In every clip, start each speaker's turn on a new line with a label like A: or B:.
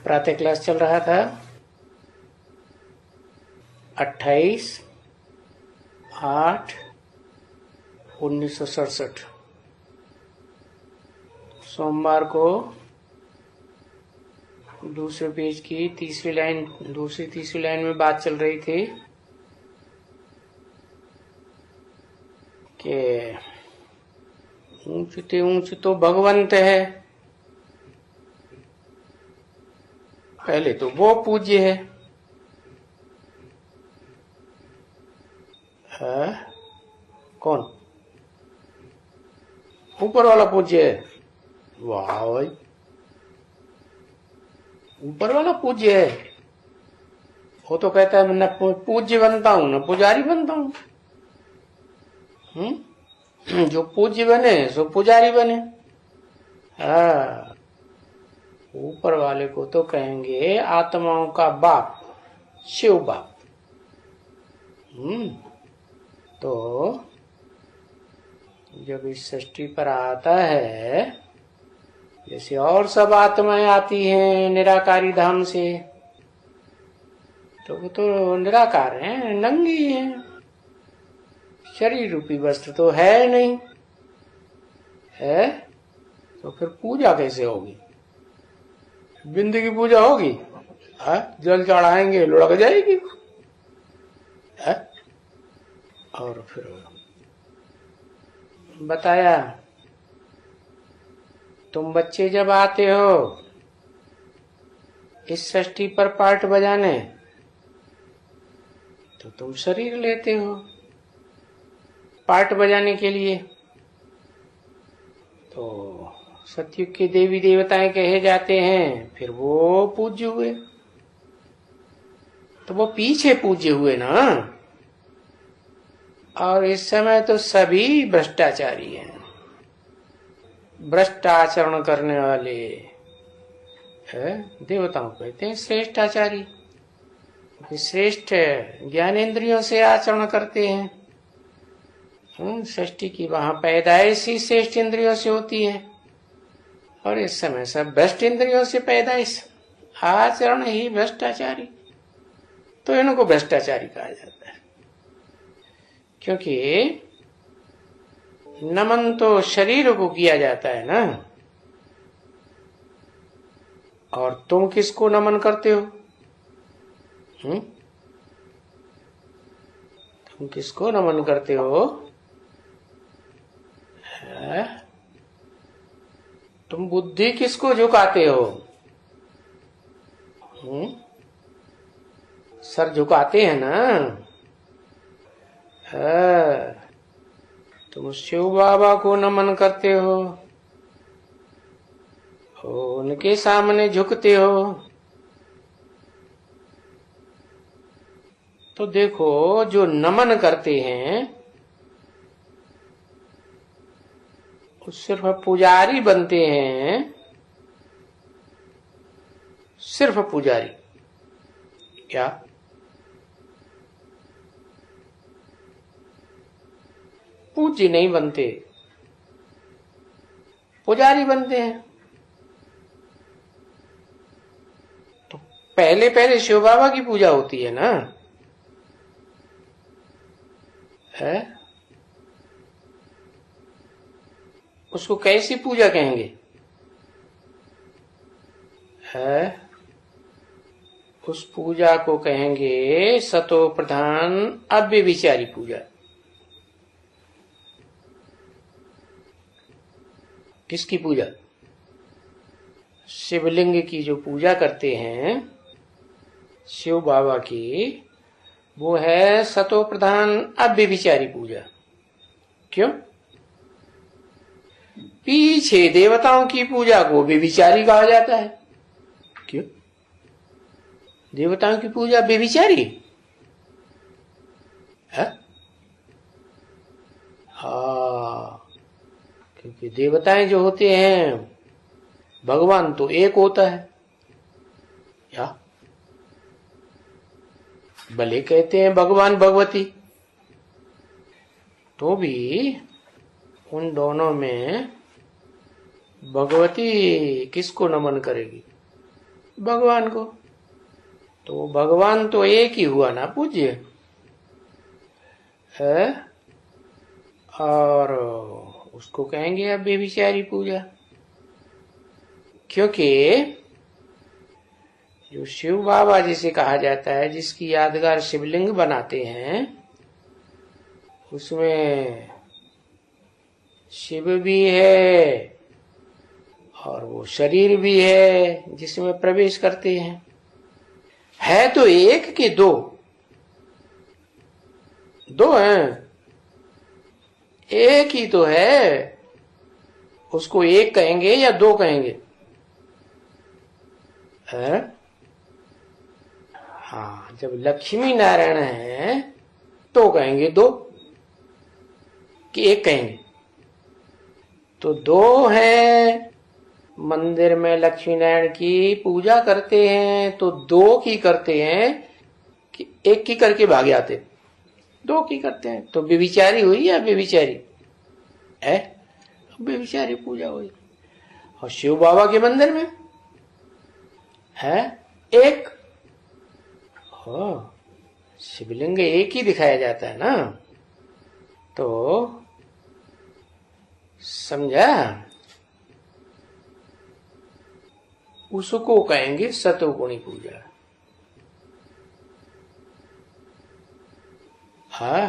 A: प्रातः क्लास चल रहा था 28/8/1967। सोमवार को दूसरे पेज की तीसरी लाइन में बात चल रही थी कि ऊंचते ऊंच तो भगवंत है, पहले तो वो पूज्य है। कौन? ऊपर वाला पूज्य है। वाह भाई, ऊपर वाला पूज्य है। वो तो कहता है मैं न पूज्य बनता हूं न पुजारी बनता हूं। जो पूज्य बने सो पुजारी बने। ऊपर वाले को तो कहेंगे आत्माओं का बाप, शिव बाप। तो जब इस सृष्टि पर आता है, जैसे और सब आत्माएं आती हैं निराकारी धाम से, तो वो तो निराकार हैं, नंगी हैं, शरीर रूपी वस्त्र तो है नहीं है। तो फिर पूजा कैसे होगी? बिंद की पूजा होगी? जल चढ़ाएंगे लुढ़क जाएगी है? और फिर बताया तुम बच्चे जब आते हो इस सृष्टि पर पार्ट बजाने, तो तुम शरीर लेते हो पार्ट बजाने के लिए। तो सतयुग के देवी देवताएं कहे जाते हैं, फिर वो पूज्य हुए। तो वो पीछे पूज्य हुए ना। और इस समय तो सभी भ्रष्टाचारी हैं, भ्रष्टाचरण करने वाले देवताओं कहते हैं श्रेष्ठाचारी। श्रेष्ठ ज्ञानेंद्रियों से आचरण करते हैं। सृष्टि की वहां पैदाइश ही श्रेष्ठ इंद्रियों से होती है, और इस समय सब भ्रष्ट इंद्रियों से पैदाइश, आचरण ही भ्रष्टाचारी। तो इनको भ्रष्टाचारी कहा जाता है, क्योंकि नमन तो शरीर को किया जाता है ना। और तुम किसको नमन करते हो? तुम किसको नमन करते हो? तुम बुद्धि किसको झुकाते हो? सर झुकाते हैं ना। तुम शिव बाबा को नमन करते हो, उनके सामने झुकते हो। तो देखो, जो नमन करते हैं वो सिर्फ पुजारी बनते हैं। सिर्फ पुजारी क्या? पूज्य नहीं बनते, पुजारी बनते हैं। तो पहले शिव बाबा की पूजा होती है ना। है? उसको कैसी पूजा कहेंगे? है? उस पूजा को कहेंगे सतो प्रधान अव्यभिचारी पूजा। किसकी पूजा? शिवलिंग की जो पूजा करते हैं शिव बाबा की, वो है सतो प्रधान अव्यभिचारी पूजा। क्यों? पीछे देवताओं की पूजा को व्यभिचारी कहा जाता है। क्यों? देवताओं की पूजा व्यभिचारी है? क्योंकि देवताएं जो होते हैं, भगवान तो एक होता है। क्या भले कहते हैं भगवान भगवती, तो भी उन दोनों में भगवती किसको नमन करेगी? भगवान को। तो भगवान तो एक ही हुआ ना पूज्य है, और उसको कहेंगे अब बेविचारी पूजा। क्योंकि जो शिव बाबा जिसे कहा जाता है, जिसकी यादगार शिवलिंग बनाते हैं, उसमें शिव भी है और वो शरीर भी है जिसमें प्रवेश करते हैं। है तो एक कि दो? दो हैं। एक ही तो है, उसको एक कहेंगे या दो कहेंगे? है? हाँ, जब लक्ष्मी नारायण है तो कहेंगे दो कि एक कहेंगे? तो दो हैं, मंदिर में लक्ष्मी नारायण की पूजा करते हैं तो दो की करते हैं कि एक की करके भाग जाते? दो की करते हैं। तो बेविचारी हुई या बेविचारी है? बेविचारी पूजा हुई। और शिव बाबा के मंदिर में है एक, शिवलिंग एक ही दिखाया जाता है ना, तो समझा? उसको कहेंगे सतोगुणी पूजा। हाँ,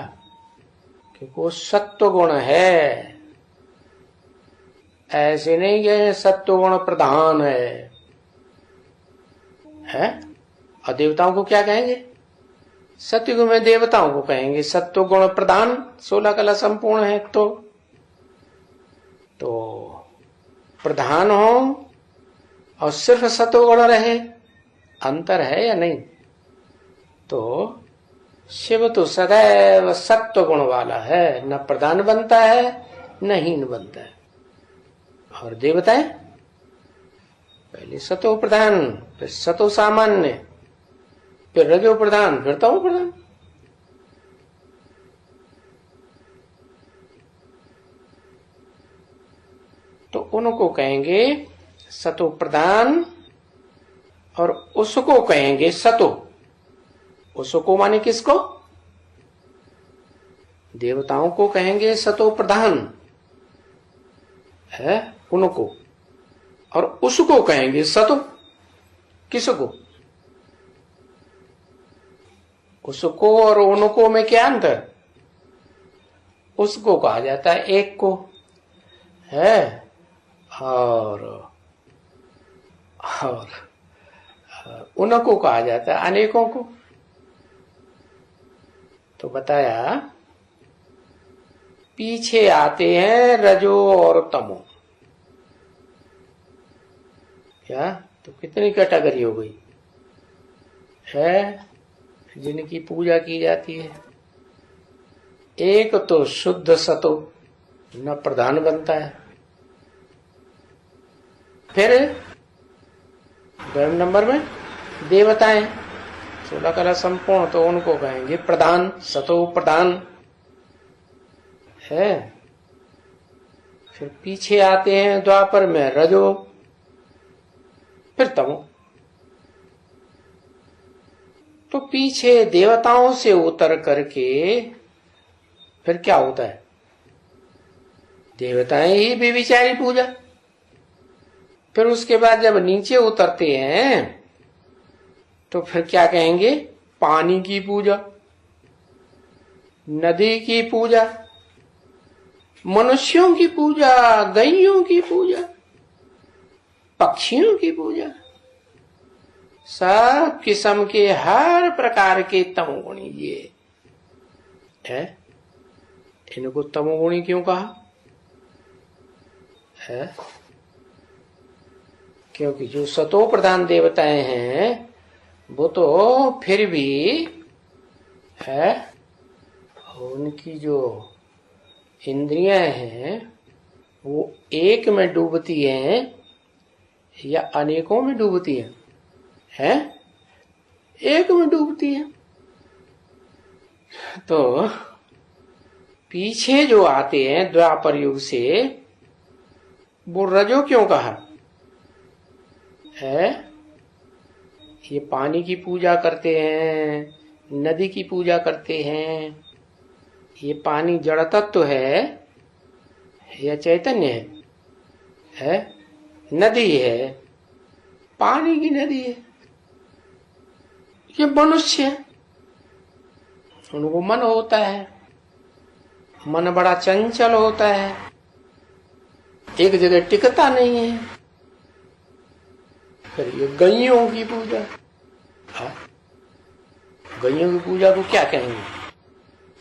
A: क्योंकि वो सत्व गुण है। ऐसे नहीं कि सत्व गुण प्रधान है। और देवताओं को क्या कहेंगे? सत्युग में देवताओं को कहेंगे सत्व गुण प्रधान, 16 कला संपूर्ण है। तो प्रधान हो और सिर्फ सत्व गुण रहे, अंतर है या नहीं? तो शिव तो सदैव सत्व गुण वाला है, न प्रधान बनता है न हीन बनता है। और देवताएं पहले सतो प्रधान, फिर सतो सामान्य, फिर रजो प्रधान, फिर तमो प्रधान। तो उनको कहेंगे सतो प्रधान और उसको कहेंगे सतो। उसको माने किसको? देवताओं को कहेंगे सतो प्रधान है, उनको। और उसको कहेंगे सतो। किसको? उसको और उनको में क्या अंतर? उसको कहा जाता है एक को, है, और उनको कहा जाता है अनेकों को। तो बताया पीछे आते हैं रजो और तमो। क्या? तो कितनी कैटेगरी हो गई है जिनकी पूजा की जाती है? एक तो शुद्ध सतो, न प्रधान बनता है। फिर 2 नंबर में देवताएं 16 कला संपूर्ण, तो उनको कहेंगे प्रधान, सतो प्रधान है। फिर पीछे आते हैं द्वापर में रजो, फिर तमो। तो पीछे देवताओं से उतर करके फिर क्या होता है? देवताएं ही बेविचारी पूजा। फिर उसके बाद जब नीचे उतरते हैं तो फिर क्या कहेंगे? पानी की पूजा, नदी की पूजा, मनुष्यों की पूजा, गैयों की पूजा, पक्षियों की पूजा, सब किस्म के हर प्रकार के तमोगुणी ये है। इनको तमोगुणी क्यों कहा है? क्योंकि जो सतो प्रधान देवताएं हैं वो तो फिर भी है, उनकी जो इंद्रियां हैं वो एक में डूबती हैं या अनेकों में डूबती हैं? है? एक में डूबती है। तो पीछे जो आते हैं द्वापर युग से, वो रजो क्यों कहा है? ये पानी की पूजा करते हैं, नदी की पूजा करते हैं। ये पानी जड़ तत्व है या चैतन्य है? नदी है, पानी की नदी है। ये मनुष्य है, उनको मन होता है, मन बड़ा चंचल होता है, एक जगह टिकता नहीं है। फिर ये गैयों की पूजा, गैयों की पूजा को क्या कहेंगे?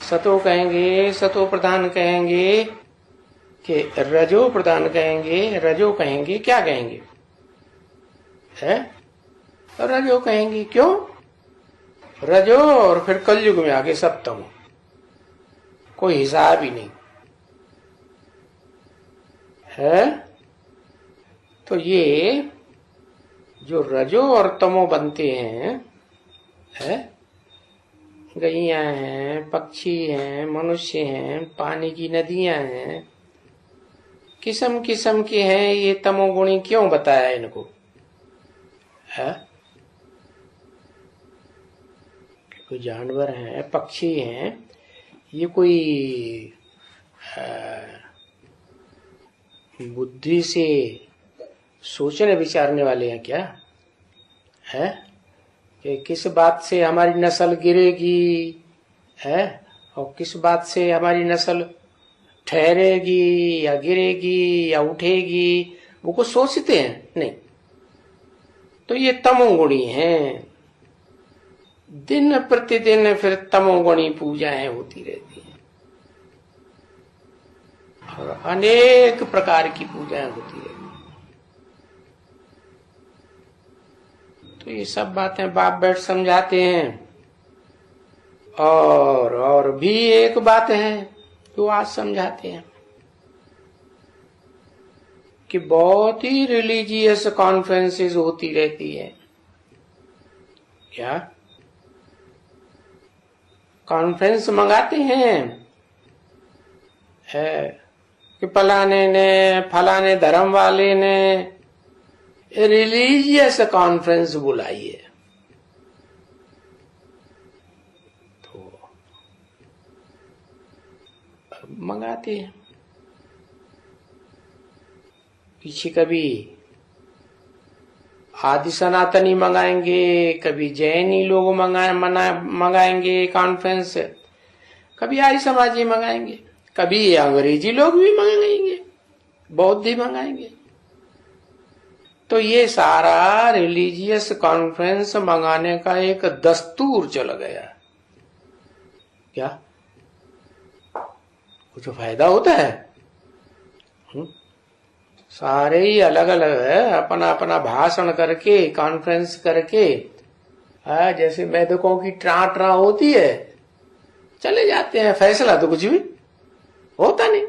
A: सतो कहेंगे, सतो प्रधान कहेंगे कि रजो प्रधान कहेंगे, रजो कहेंगे, क्या कहेंगे? है रजो कहेंगे। क्यों रजो? और फिर कलयुग में आगे सप्तम, कोई हिसाब ही नहीं है। तो ये जो रजो और तमो बनते हैं, है गैया हैं, पक्षी हैं, मनुष्य हैं, पानी की नदियां हैं, किस्म किस्म के हैं। ये तमोगुणी क्यों बताया इनको? है कोई जानवर हैं, पक्षी हैं, ये कोई बुद्धि से सोचने विचारने वाले हैं क्या? है कि किस बात से हमारी नस्ल गिरेगी, है, और किस बात से हमारी नस्ल ठहरेगी या गिरेगी या उठेगी, वो कुछ सोचते हैं? नहीं। तो ये तमोगुणी हैं। दिन प्रतिदिन फिर तमोगुणी पूजाएं होती रहती हैं और अनेक प्रकार की पूजाएं होती रहती हैं। तो ये सब बातें बाप बैठ समझाते हैं। और भी एक बात है जो आज समझाते हैं कि बहुत ही रिलीजियस कॉन्फ्रेंसेस होती रहती है। क्या कॉन्फ्रेंस मंगाते हैं है कि फलाने ने, फलाने धर्म वाले ने रिलीजियस कॉन्फ्रेंस बुलाई है, तो मंगाते हैं। पीछे कभी आदि सनातनी मंगाएंगे, कभी जैनी लोग मंगाएंगे कॉन्फ्रेंस, कभी आर्य समाजी मंगाएंगे, कभी अंग्रेजी लोग भी मंगाएंगे, बौद्ध भी मंगाएंगे। तो ये सारा रिलीजियस कॉन्फ्रेंस मंगाने का एक दस्तूर चल गया। क्या कुछ फायदा होता है? सारे ही अलग अलग है, अपना अपना भाषण करके, कॉन्फ्रेंस करके, जैसे मेदकों की ट्रा होती है, चले जाते हैं। फैसला तो कुछ भी होता नहीं।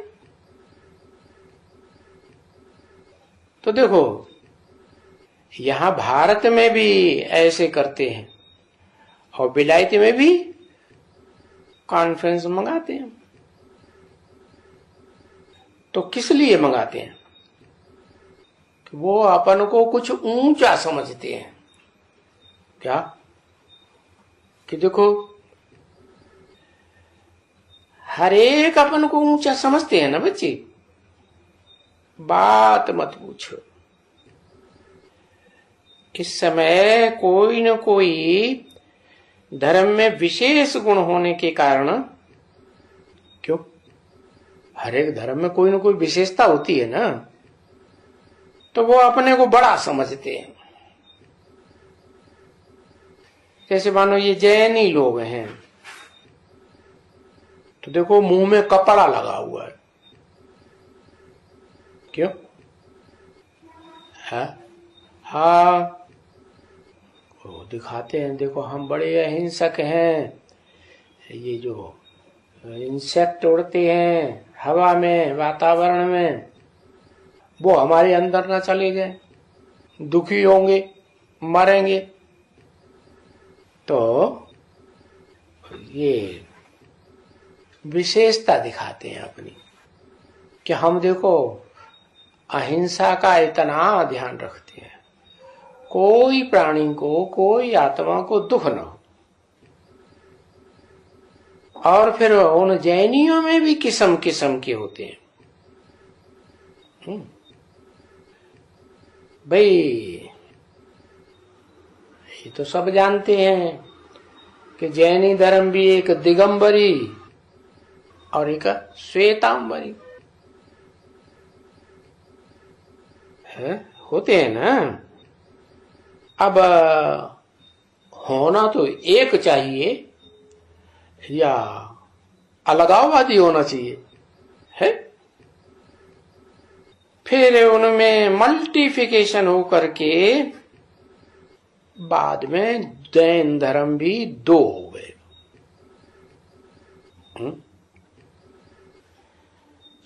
A: तो देखो यहां भारत में भी ऐसे करते हैं और विलायती में भी कॉन्फ्रेंस मंगाते हैं। तो किस लिए मंगाते हैं? वो अपन को कुछ ऊंचा समझते हैं। क्या कि देखो हर एक अपन को ऊंचा समझते हैं ना बच्चे, बात मत पूछो। इस समय कोई न कोई धर्म में विशेष गुण होने के कारण, क्यों हर एक धर्म में कोई न कोई विशेषता होती है ना, तो वो अपने को बड़ा समझते हैं। जैसे मानो ये जैनी लोग हैं, तो देखो मुंह में कपड़ा लगा हुआ है। क्यों? हाँ वो दिखाते हैं, देखो हम बड़े अहिंसक हैं। ये जो इंसेक्ट उड़ते हैं हवा में, वातावरण में, वो हमारे अंदर ना चले जाए, दुखी होंगे, मरेंगे। तो ये विशेषता दिखाते हैं अपनी कि हम देखो अहिंसा का इतना ध्यान रखते हैं, कोई प्राणी को, कोई आत्मा को दुख न हो। और फिर उन जैनियों में भी किस्म किस्म के होते हैं। भाई ये तो सब जानते हैं कि जैनी धर्म भी एक दिगंबरी और एक श्वेतांबरी है, होते हैं ना। अब होना तो एक चाहिए या अलगाववादी होना चाहिए है। फिर उनमें मल्टीफिकेशन होकर के बाद में जैन धर्म भी दो हो गए।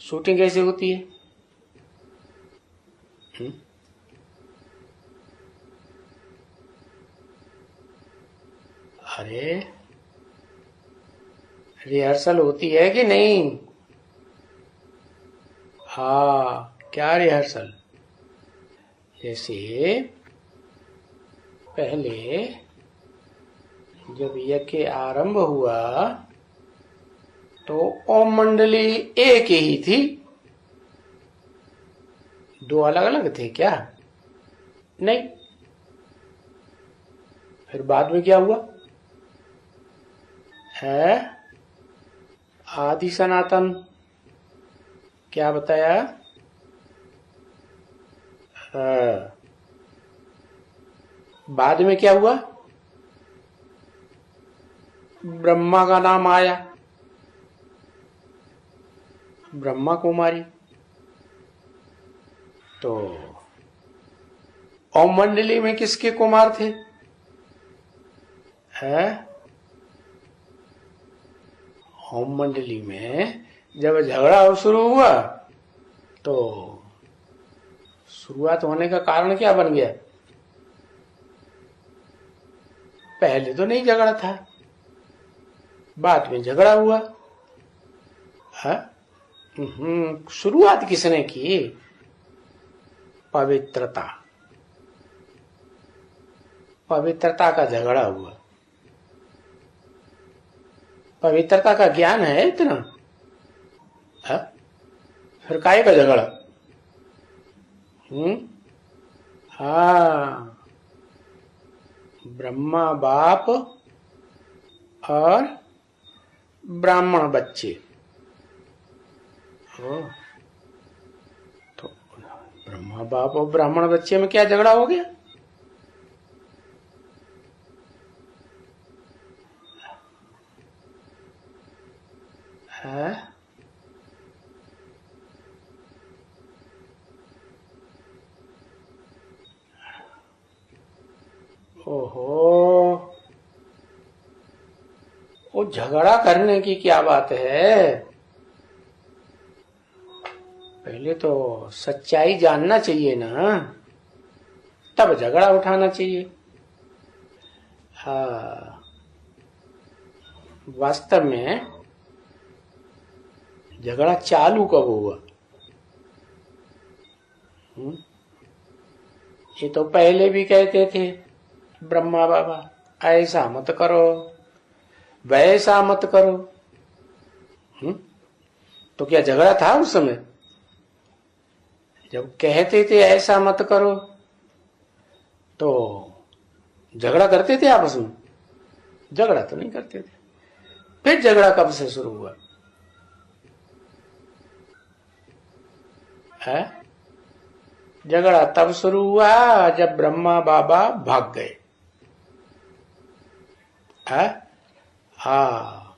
A: शूटिंग कैसे होती है? अरे रिहर्सल होती है कि नहीं? हाँ, क्या रिहर्सल? जैसे पहले जब यज्ञ आरंभ हुआ तो ओम मंडली एक ही थी, दो अलग अलग थे क्या? नहीं। फिर बाद में क्या हुआ है? आदि सनातन क्या बताया? बाद में क्या हुआ? ब्रह्मा का नाम आया, ब्रह्मा कुमारी। तो ओम मंडली में किसके कुमार थे? ओम मंडली में जब झगड़ा शुरू हुआ तो शुरुआत होने का कारण क्या बन गया? पहले तो नहीं झगड़ा था, बाद में झगड़ा हुआ। शुरुआत किसने की? पवित्रता, पवित्रता का झगड़ा हुआ। पवित्रता का ज्ञान है इतना? फिर काहे का झगड़ा? हाँ, ब्रह्मा बाप और ब्राह्मण बच्चे। तो ब्रह्मा बाप और ब्राह्मण बच्चे में क्या झगड़ा हो गया? है? ओहो, वो झगड़ा करने की क्या बात है? पहले तो सच्चाई जानना चाहिए ना, तब झगड़ा उठाना चाहिए। हाँ, वास्तव में झगड़ा चालू कब हुआ? ये तो पहले भी कहते थे ब्रह्मा बाबा, ऐसा मत करो, वैसा मत करो। तो क्या झगड़ा था उस समय? जब कहते थे ऐसा मत करो तो झगड़ा करते थे आपस में? झगड़ा तो नहीं करते थे। फिर झगड़ा कब से शुरू हुआ है? झगड़ा तब शुरू हुआ जब ब्रह्मा बाबा भाग गए। हाँ,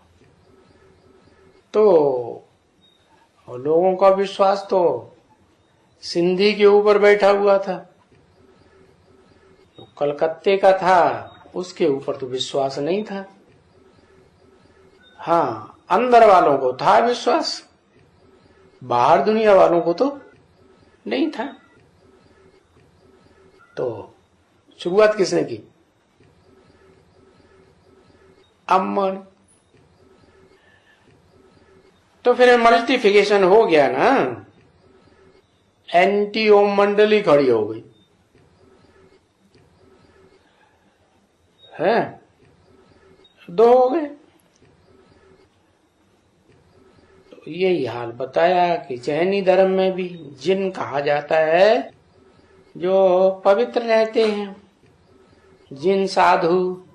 A: तो लोगों का विश्वास तो सिंधी के ऊपर बैठा हुआ था, तो कलकत्ते का था, उसके ऊपर तो विश्वास नहीं था। हाँ, अंदर वालों को था विश्वास, बाहर दुनिया वालों को तो नहीं था। तो शुरुआत किसने की? अम्मा। तो फिर मल्टीफिकेशन हो गया ना, एंटी ओम मंडली खड़ी हो गई। है, 2 हो गए। तो यही हाल बताया कि जैनी धर्म में भी जिन कहा जाता है जो पवित्र रहते हैं, जिन साधु,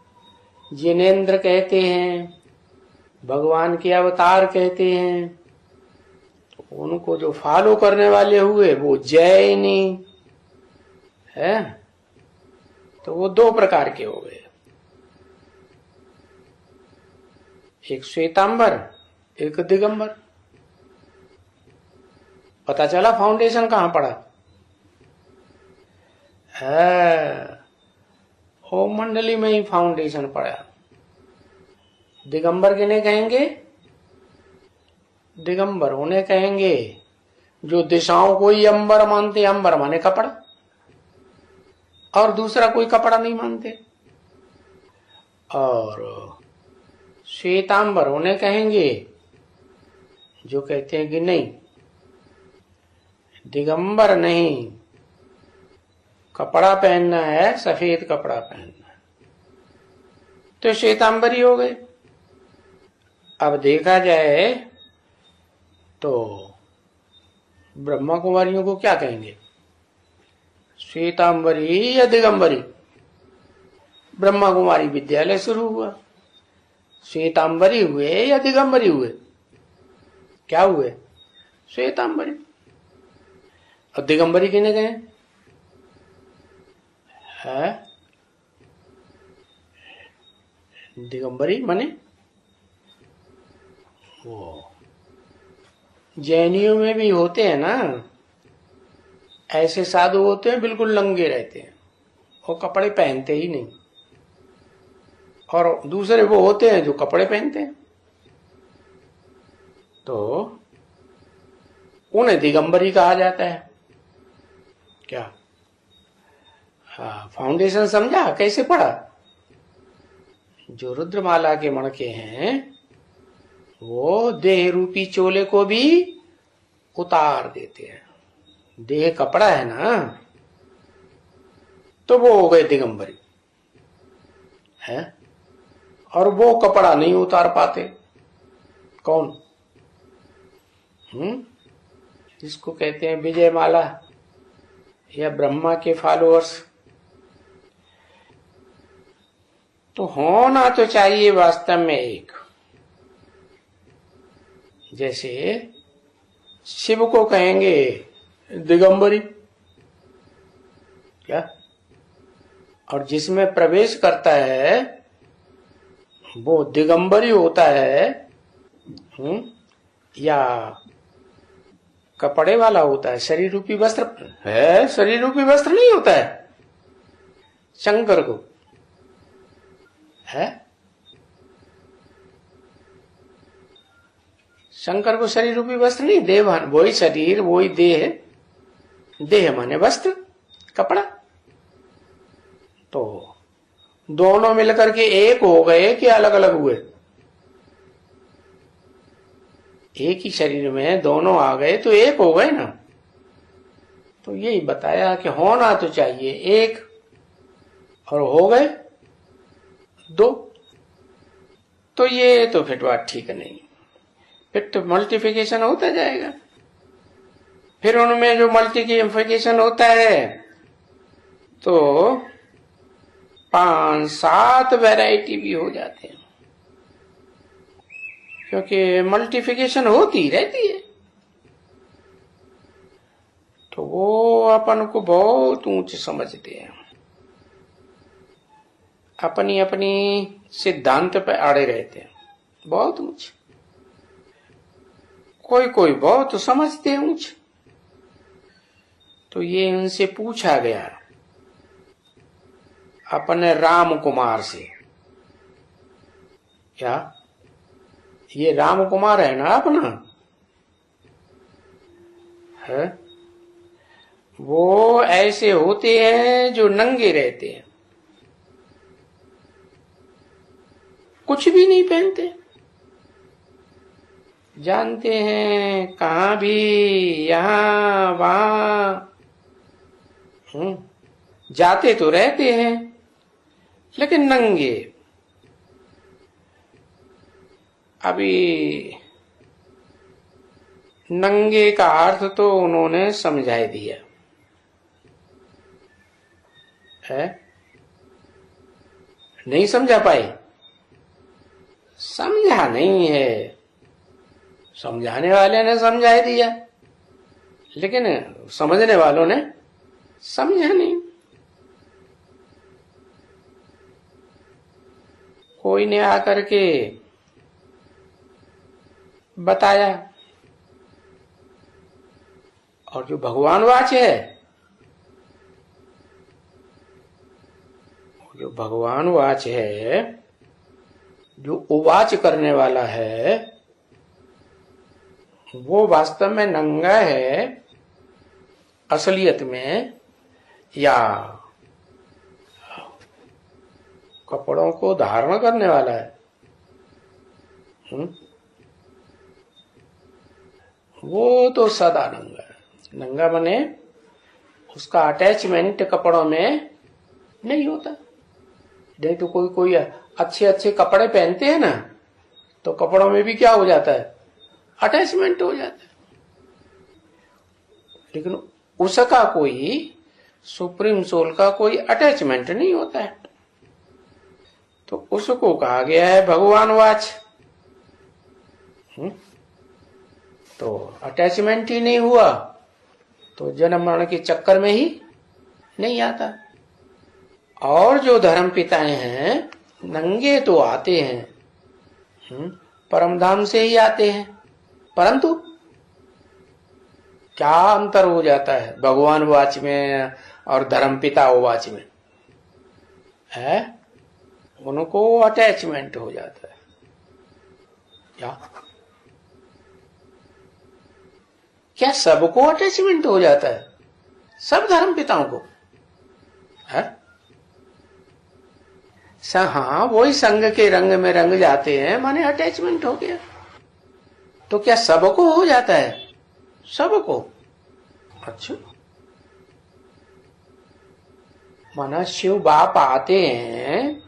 A: जिनेंद्र कहते हैं, भगवान के अवतार कहते हैं, तो उनको जो फॉलो करने वाले हुए वो जैनी है। तो वो 2 प्रकार के हो गए, एक श्वेतांबर, एक दिगंबर। पता चला फाउंडेशन कहां पड़ा है, ओम मंडली में ही फाउंडेशन पड़ा। दिगंबर किन्हें कहेंगे? दिगंबर उन्हें कहेंगे जो दिशाओं को ही अंबर मानते, अंबर माने कपड़ा, और दूसरा कोई कपड़ा नहीं मानते। और श्वेतांबर उन्हें कहेंगे जो कहते हैं कि नहीं, दिगंबर नहीं, कपड़ा पहनना है, सफेद कपड़ा पहनना है, तो श्वेतांबरी हो गए। अब देखा जाए तो ब्रह्मा कुमारियों को क्या कहेंगे, श्वेतांबरी या दिगंबरी? ब्रह्मा कुमारी विद्यालय शुरू हुआ, श्वेतांबरी हुए या दिगंबरी हुए? क्या हुए? श्वेतांबरी। और दिगंबरी किन्हें कहे है? दिगंबरी माने वो जैनियों में भी होते हैं ना, ऐसे साधु होते हैं बिल्कुल नंगे रहते हैं, वो कपड़े पहनते ही नहीं, और दूसरे वो होते हैं जो कपड़े पहनते हैं, तो उन्हें दिगंबरी कहा जाता है। क्या फाउंडेशन समझा कैसे पड़ा? जो रुद्रमाला के मणके हैं वो देह रूपी चोले को भी उतार देते हैं। देह कपड़ा है ना, तो वो हो गए दिगंबरी है, और वो कपड़ा नहीं उतार पाते। कौन? जिसको कहते हैं विजय माला या ब्रह्मा के फॉलोअर्स। तो होना तो चाहिए वास्तव में एक, जैसे शिव को कहेंगे दिगंबरी, क्या? और जिसमें प्रवेश करता है वो दिगंबरी होता है, या कपड़े वाला होता है? शरीर रूपी वस्त्र है, शरीर रूपी वस्त्र नहीं होता है शंकर को, है? शंकर को शरीर रूपी वस्त्र नहीं, देवान वही शरीर वही देह, देह माने वस्त्र कपड़ा। तो दोनों मिलकर के एक हो गए कि अलग अलग हुए? एक ही शरीर में दोनों आ गए तो एक हो गए ना। तो यही बताया कि होना तो चाहिए एक, और हो गए 2। तो ये तो फिर बात ठीक नहीं, फिर तो मल्टीप्लिकेशन होता जाएगा। फिर उनमें जो मल्टीप्लिकेशन होता है तो 5-7 वैरायटी भी हो जाते हैं, क्योंकि मल्टीप्लिकेशन होती रहती है। तो वो अपन को बहुत ऊंच समझते हैं, अपनी अपनी सिद्धांत पे अड़े रहते हैं, बहुत ऊंच। कोई कोई बहुत समझते हैं ऊंच। तो ये इनसे पूछा गया अपने राम कुमार से, क्या ये राम कुमार है ना अपना, है? वो ऐसे होते हैं जो नंगे रहते हैं, कुछ भी नहीं पहनते, जानते हैं कहां भी यहां वहां जाते तो रहते हैं, लेकिन नंगे। अभी नंगे का अर्थ तो उन्होंने समझा ही दिया है, नहीं समझा पाए? समझा नहीं है, समझाने वाले ने समझा ही दिया, लेकिन समझने वालों ने समझा नहीं। कोई ने आकर के बताया, और जो भगवान वाच्य है, जो भगवान वाच्य है, जो उवाच करने वाला है, वो वास्तव में नंगा है असलियत में, या कपड़ों को धारण करने वाला है? वो तो सदा नंगा है। नंगा बने उसका अटैचमेंट कपड़ों में नहीं होता। नहीं तो कोई कोई अच्छे अच्छे कपड़े पहनते हैं ना, तो कपड़ों में भी क्या हो जाता है? अटैचमेंट हो जाता है। लेकिन उसका कोई, सुप्रीम सोल का कोई अटैचमेंट नहीं होता है, तो उसको कहा गया है भगवान वाच। तो अटैचमेंट ही नहीं हुआ तो जन्म मरण के चक्कर में ही नहीं आता। और जो धर्म पिताएं हैं, नंगे तो आते हैं, परमधाम से ही आते हैं, परंतु क्या अंतर हो जाता है भगवान वाच में और धर्म पिता वाच में? है, उनको अटैचमेंट हो जाता है। क्या सबको अटैचमेंट हो जाता है? सब धर्म पिताओं को है? हाँ, वही संग के रंग में रंग जाते हैं, माने अटैचमेंट हो गया। तो क्या सबको हो जाता है? सबको। अच्छा, माना शिव बाप आते हैं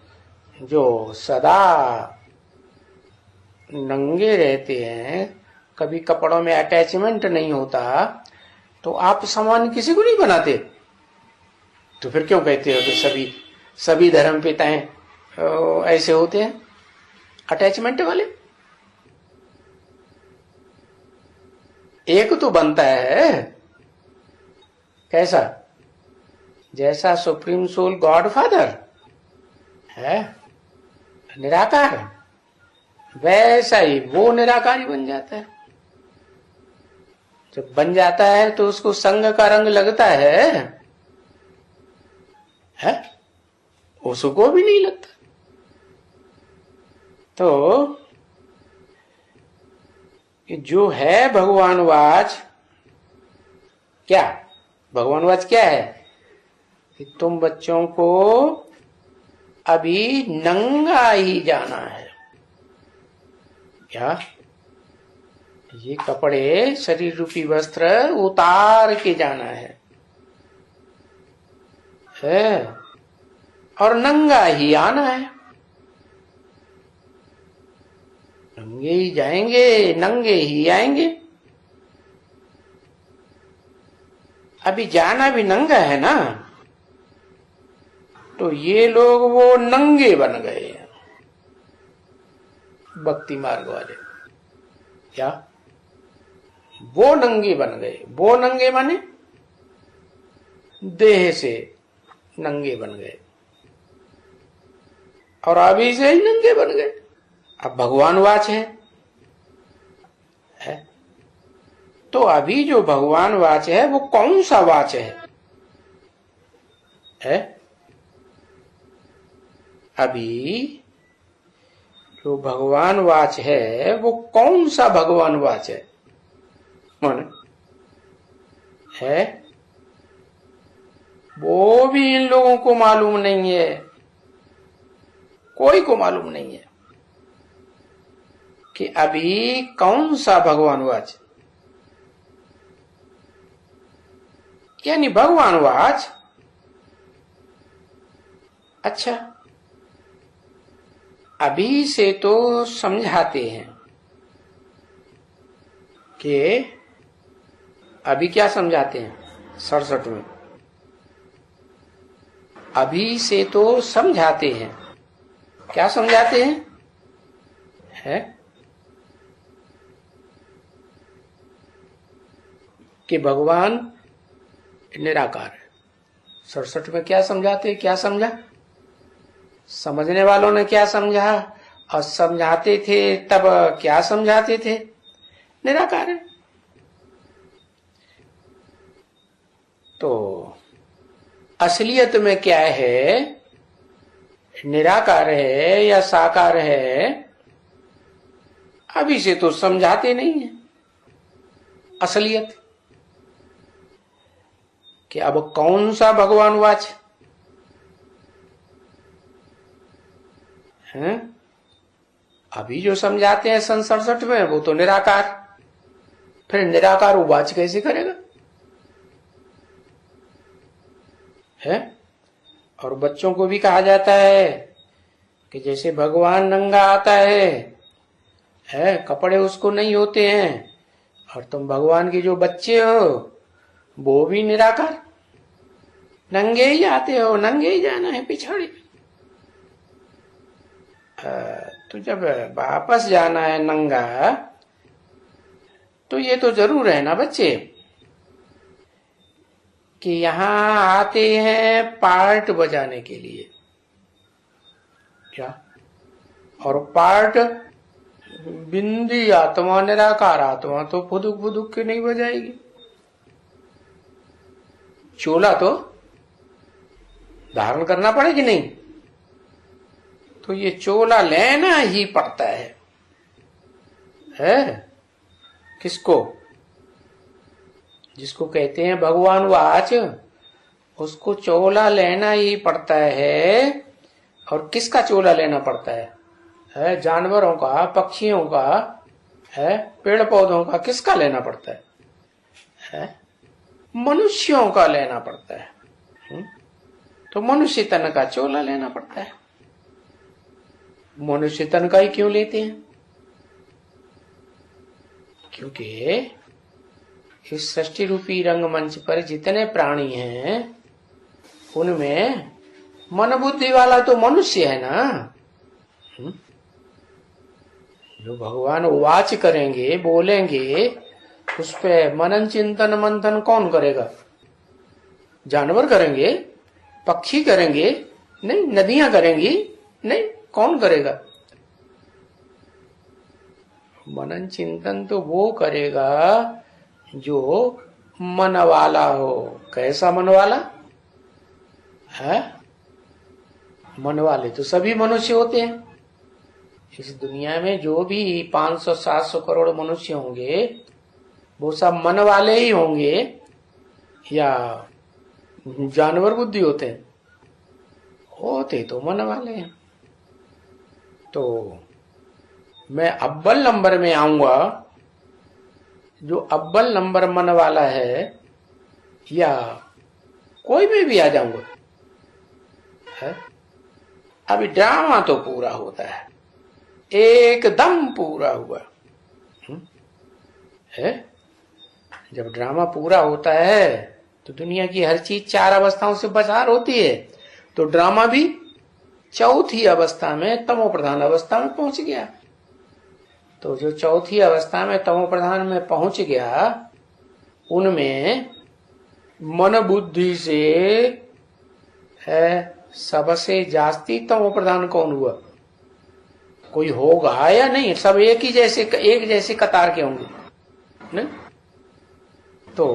A: जो सदा नंगे रहते हैं, कभी कपड़ों में अटैचमेंट नहीं होता, तो आप समान किसी को नहीं बनाते? तो फिर क्यों कहते हो कि सभी धर्म पिताएं ऐसे होते हैं अटैचमेंट वाले? एक तो बनता है कैसा? जैसा सुप्रीम सोल गॉड फादर है निराकार, वैसा ही वो निराकारी बन जाता है। जब बन जाता है तो उसको संग का रंग लगता है? उसको भी नहीं लगता। तो जो है भगवान वाच, क्या भगवान वाच क्या है? कि तुम बच्चों को अभी नंगा ही जाना है। क्या? ये कपड़े, शरीर रूपी वस्त्र उतार के जाना है और नंगा ही आना है। नंगे ही जाएंगे, नंगे ही आएंगे। अभी जाना भी नंगा है ना, तो ये लोग वो नंगे बन गए भक्ति मार्ग वाले। क्या? वो नंगे बन गए। वो नंगे माने देह से नंगे बन गए, और अभी से ही नंगे बन गए। अब भगवान वाच है? तो अभी जो भगवान वाच है वो कौन सा वाच है? अभी जो भगवान वाच है वो कौन सा भगवान वाच है? वो भी इन लोगों को मालूम नहीं है, कोई को मालूम नहीं है कि अभी कौन सा भगवान वाच। यानी भगवान वाच, अच्छा अभी से तो समझाते हैं कि अभी क्या समझाते हैं 67 में, अभी से तो समझाते हैं। क्या समझाते हैं? है कि भगवान निराकार है। 67 में क्या समझाते हैं? क्या समझा? समझने वालों ने क्या समझा? और समझाते थे तब क्या समझाते थे? निराकार है। तो असलियत में क्या है? निराकार है या साकार है? अभी से तो समझाते नहीं है असलियत कि अब कौन सा भगवान वाच है। अभी जो समझाते हैं सन 67 में वो तो निराकार, फिर निराकार उवाच कैसे करेगा? है। और बच्चों को भी कहा जाता है कि जैसे भगवान नंगा आता है, कपड़े उसको नहीं होते हैं, और तुम भगवान के जो बच्चे हो वो भी निराकार, नंगे ही आते हो, नंगे ही जाना है पिछाड़ी। तो जब वापस जाना है नंगा, तो ये तो जरूर है ना बच्चे कि यहां आते हैं पार्ट बजाने के लिए। क्या? और पार्ट बिंदी आत्मा, निराकार आत्मा तो फुदुक फुदुक के नहीं बजाएगी। चोला तो धारण करना पड़े कि नहीं? तो ये चोला लेना ही पड़ता है किसको? जिसको कहते हैं भगवान वाच, उसको चोला लेना ही पड़ता है। और किसका चोला लेना पड़ता है? जानवरों का, पक्षियों का, है पेड़ पौधों का, किसका लेना पड़ता है? मनुष्यों का लेना पड़ता है। तो मनुष्य तन का चोला लेना पड़ता है। मनुष्य तन का ही क्यों लेते हैं? क्योंकि इस सृष्टि रूपी रंगमंच पर जितने प्राणी हैं उनमें मन बुद्धि वाला तो मनुष्य है ना। जो भगवान वाच करेंगे, बोलेंगे, उस पे मनन चिंतन मंथन कौन करेगा? जानवर करेंगे? पक्षी करेंगे? नहीं। नदियां करेंगी? नहीं। कौन करेगा? मनन चिंतन तो वो करेगा जो मन वाला हो। कैसा मन वाला है? मन वाले तो सभी मनुष्य होते हैं। इस दुनिया में जो भी 500-700 करोड़ मनुष्य होंगे वो सब मन वाले ही होंगे या जानवर बुद्धि होते हैं? होते तो मन वाले हैं। तो मैं अव्वल नंबर में आऊंगा, जो अव्वल नंबर मन वाला है, या कोई में भी आ जाऊंगा है? अभी ड्रामा तो पूरा होता है, एकदम पूरा हुआ है। जब ड्रामा पूरा होता है तो दुनिया की हर चीज 4 अवस्थाओं से बाहर होती है। तो ड्रामा भी चौथी अवस्था में, तमो प्रधान अवस्था में पहुंच गया। तो जो चौथी अवस्था में, तमो प्रधान में पहुंच गया, उनमें मन बुद्धि से है सबसे जास्ती तमो प्रधान कौन हुआ? कोई होगा या नहीं? सब एक जैसे कतार के होंगे नहीं? तो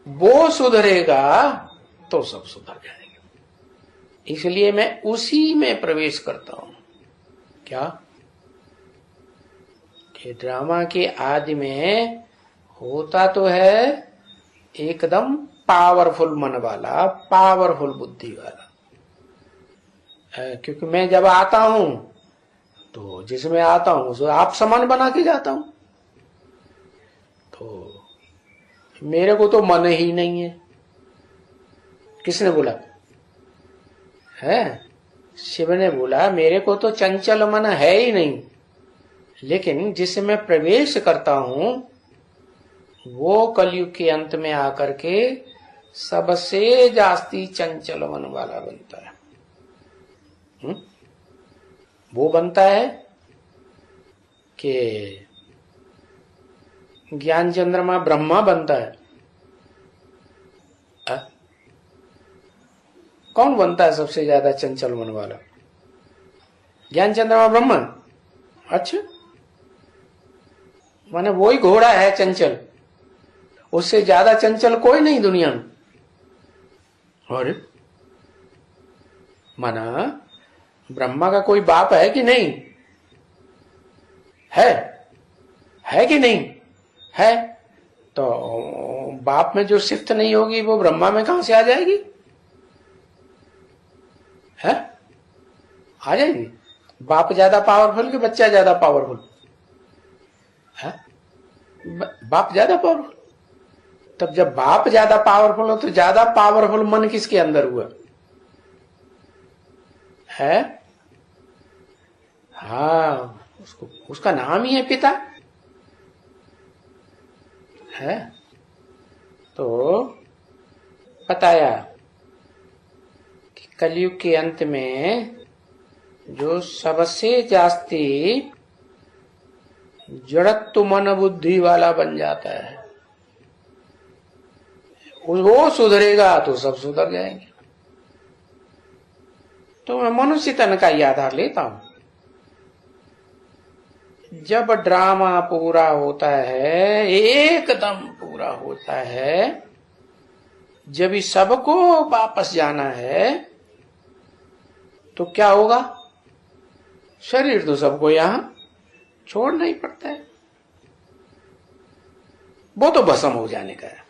A: वो सुधरेगा तो सब सुधर जाएंगे। इसलिए मैं उसी में प्रवेश करता हूं। क्या? कि ड्रामा के आदि में होता तो है एकदम पावरफुल मन वाला, पावरफुल बुद्धि वाला। क्योंकि मैं जब आता हूं तो जिसमें आता हूं उसे आप समान बना के जाता हूं। तो मेरे को तो मन ही नहीं है। किसने बोला है? शिव ने बोला मेरे को तो चंचल मन है ही नहीं, लेकिन जिसे मैं प्रवेश करता हूं वो कलयुग के अंत में आकर के सबसे जास्ती चंचल मन वाला बनता है। वो बनता है कि ज्ञान चंद्रमा ब्रह्मा बनता है। कौन बनता है सबसे ज्यादा चंचल मन वाला? ज्ञान चंद्रमा ब्रह्मा। अच्छा, माने वही घोड़ा है चंचल, उससे ज्यादा चंचल कोई नहीं दुनिया में। और माना ब्रह्मा का कोई बाप है कि नहीं है कि नहीं है? तो बाप में जो सिफ्त नहीं होगी वो ब्रह्मा में कहां से आ जाएगी? है, आ जाएगी। बाप ज्यादा पावरफुल कि बच्चा ज्यादा पावरफुल है? बाप ज्यादा पावरफुल। तब जब बाप ज्यादा पावरफुल हो तो ज्यादा पावरफुल मन किसके अंदर हुआ है? हाँ, उसका नाम ही है पिता है। तो बताया कि कलयुग के अंत में जो सबसे जास्ती जड़त्व मन बुद्धि वाला बन जाता है वो सुधरेगा तो सब सुधर जाएंगे। तो मैं मनुष्य तन का ही आधार लेता हूं। जब ड्रामा पूरा होता है, एकदम पूरा होता है, जब ही सबको वापस जाना है तो क्या होगा? शरीर तो सबको यहां छोड़ना ही पड़ता है, वो तो भस्म हो जाने का है।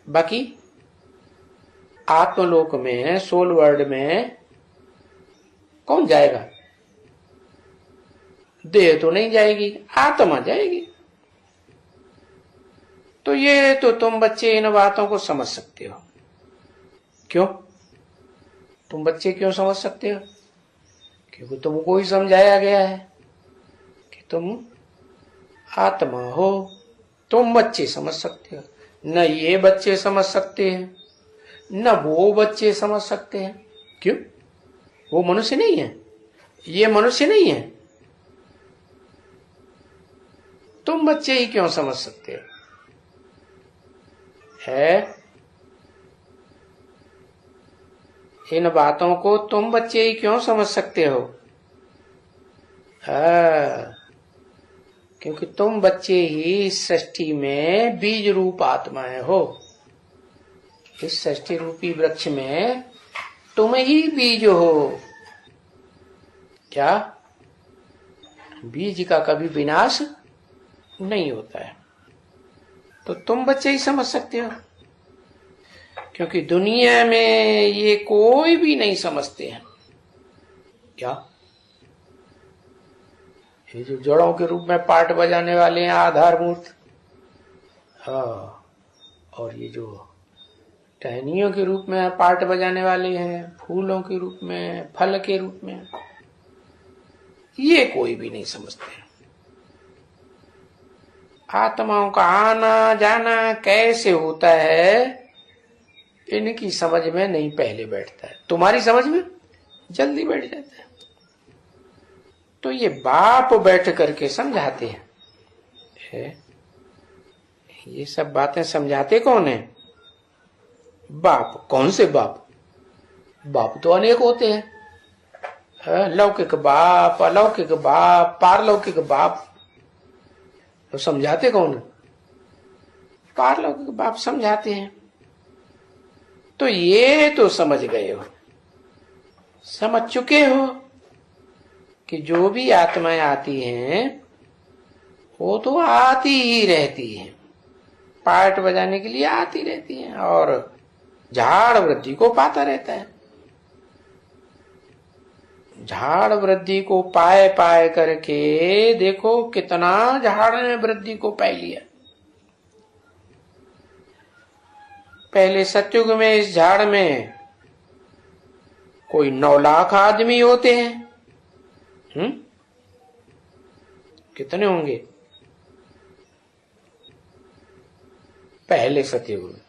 A: बाकी आत्मलोक में, सोल वर्ल्ड में कौन जाएगा? देह तो नहीं जाएगी, आत्मा जाएगी। तो ये तो तुम बच्चे इन बातों को समझ सकते हो। क्यों? तुम बच्चे क्यों समझ सकते हो? क्योंकि तुमको ही समझाया गया है कि तुम आत्मा हो। तुम बच्चे समझ सकते हो, न ये बच्चे समझ सकते हैं, न वो बच्चे समझ सकते हैं। क्यों? वो मनुष्य नहीं है, ये मनुष्य नहीं है। तुम बच्चे ही क्यों समझ सकते हो? है, इन बातों को तुम बच्चे ही क्यों समझ सकते हो? क्योंकि तुम बच्चे ही इस सृष्टि में बीज रूप आत्माएं हो। इस सृष्टि रूपी वृक्ष में तुम ही बीज हो। क्या? बीज का कभी विनाश नहीं होता है। तो तुम बच्चे ही समझ सकते हो, क्योंकि दुनिया में ये कोई भी नहीं समझते हैं। क्या? ये जो जड़ों के रूप में पार्ट बजाने वाले हैं आधारभूत, हाँ, और ये जो टहनियों के रूप में पार्ट बजाने वाले हैं, फूलों के रूप में, फल के रूप में, ये कोई भी नहीं समझते। आत्माओं का आना जाना कैसे होता है इनकी समझ में नहीं पहले बैठता है। तुम्हारी समझ में जल्दी बैठ जाता है। तो ये बाप बैठ करके समझाते हैं। ये सब बातें समझाते कौन है? बाप। कौन से बाप? बाप तो अनेक होते हैं। लौकिक बाप, अलौकिक बाप, पारलौकिक बाप। तो समझाते कौन है? पारलौकिक बाप समझाते हैं। तो ये तो समझ गए हो, समझ चुके हो कि जो भी आत्माएं आती हैं वो तो आती ही रहती हैं, पार्ट बजाने के लिए आती रहती हैं, और झाड़ वृद्धि को पाता रहता है। झाड़ वृद्धि को पाए पाए करके देखो कितना झाड़ ने वृद्धि को पा लिया। पहले सतयुग में इस झाड़ में कोई 9 लाख आदमी होते हैं। कितने होंगे पहले सतयुग में?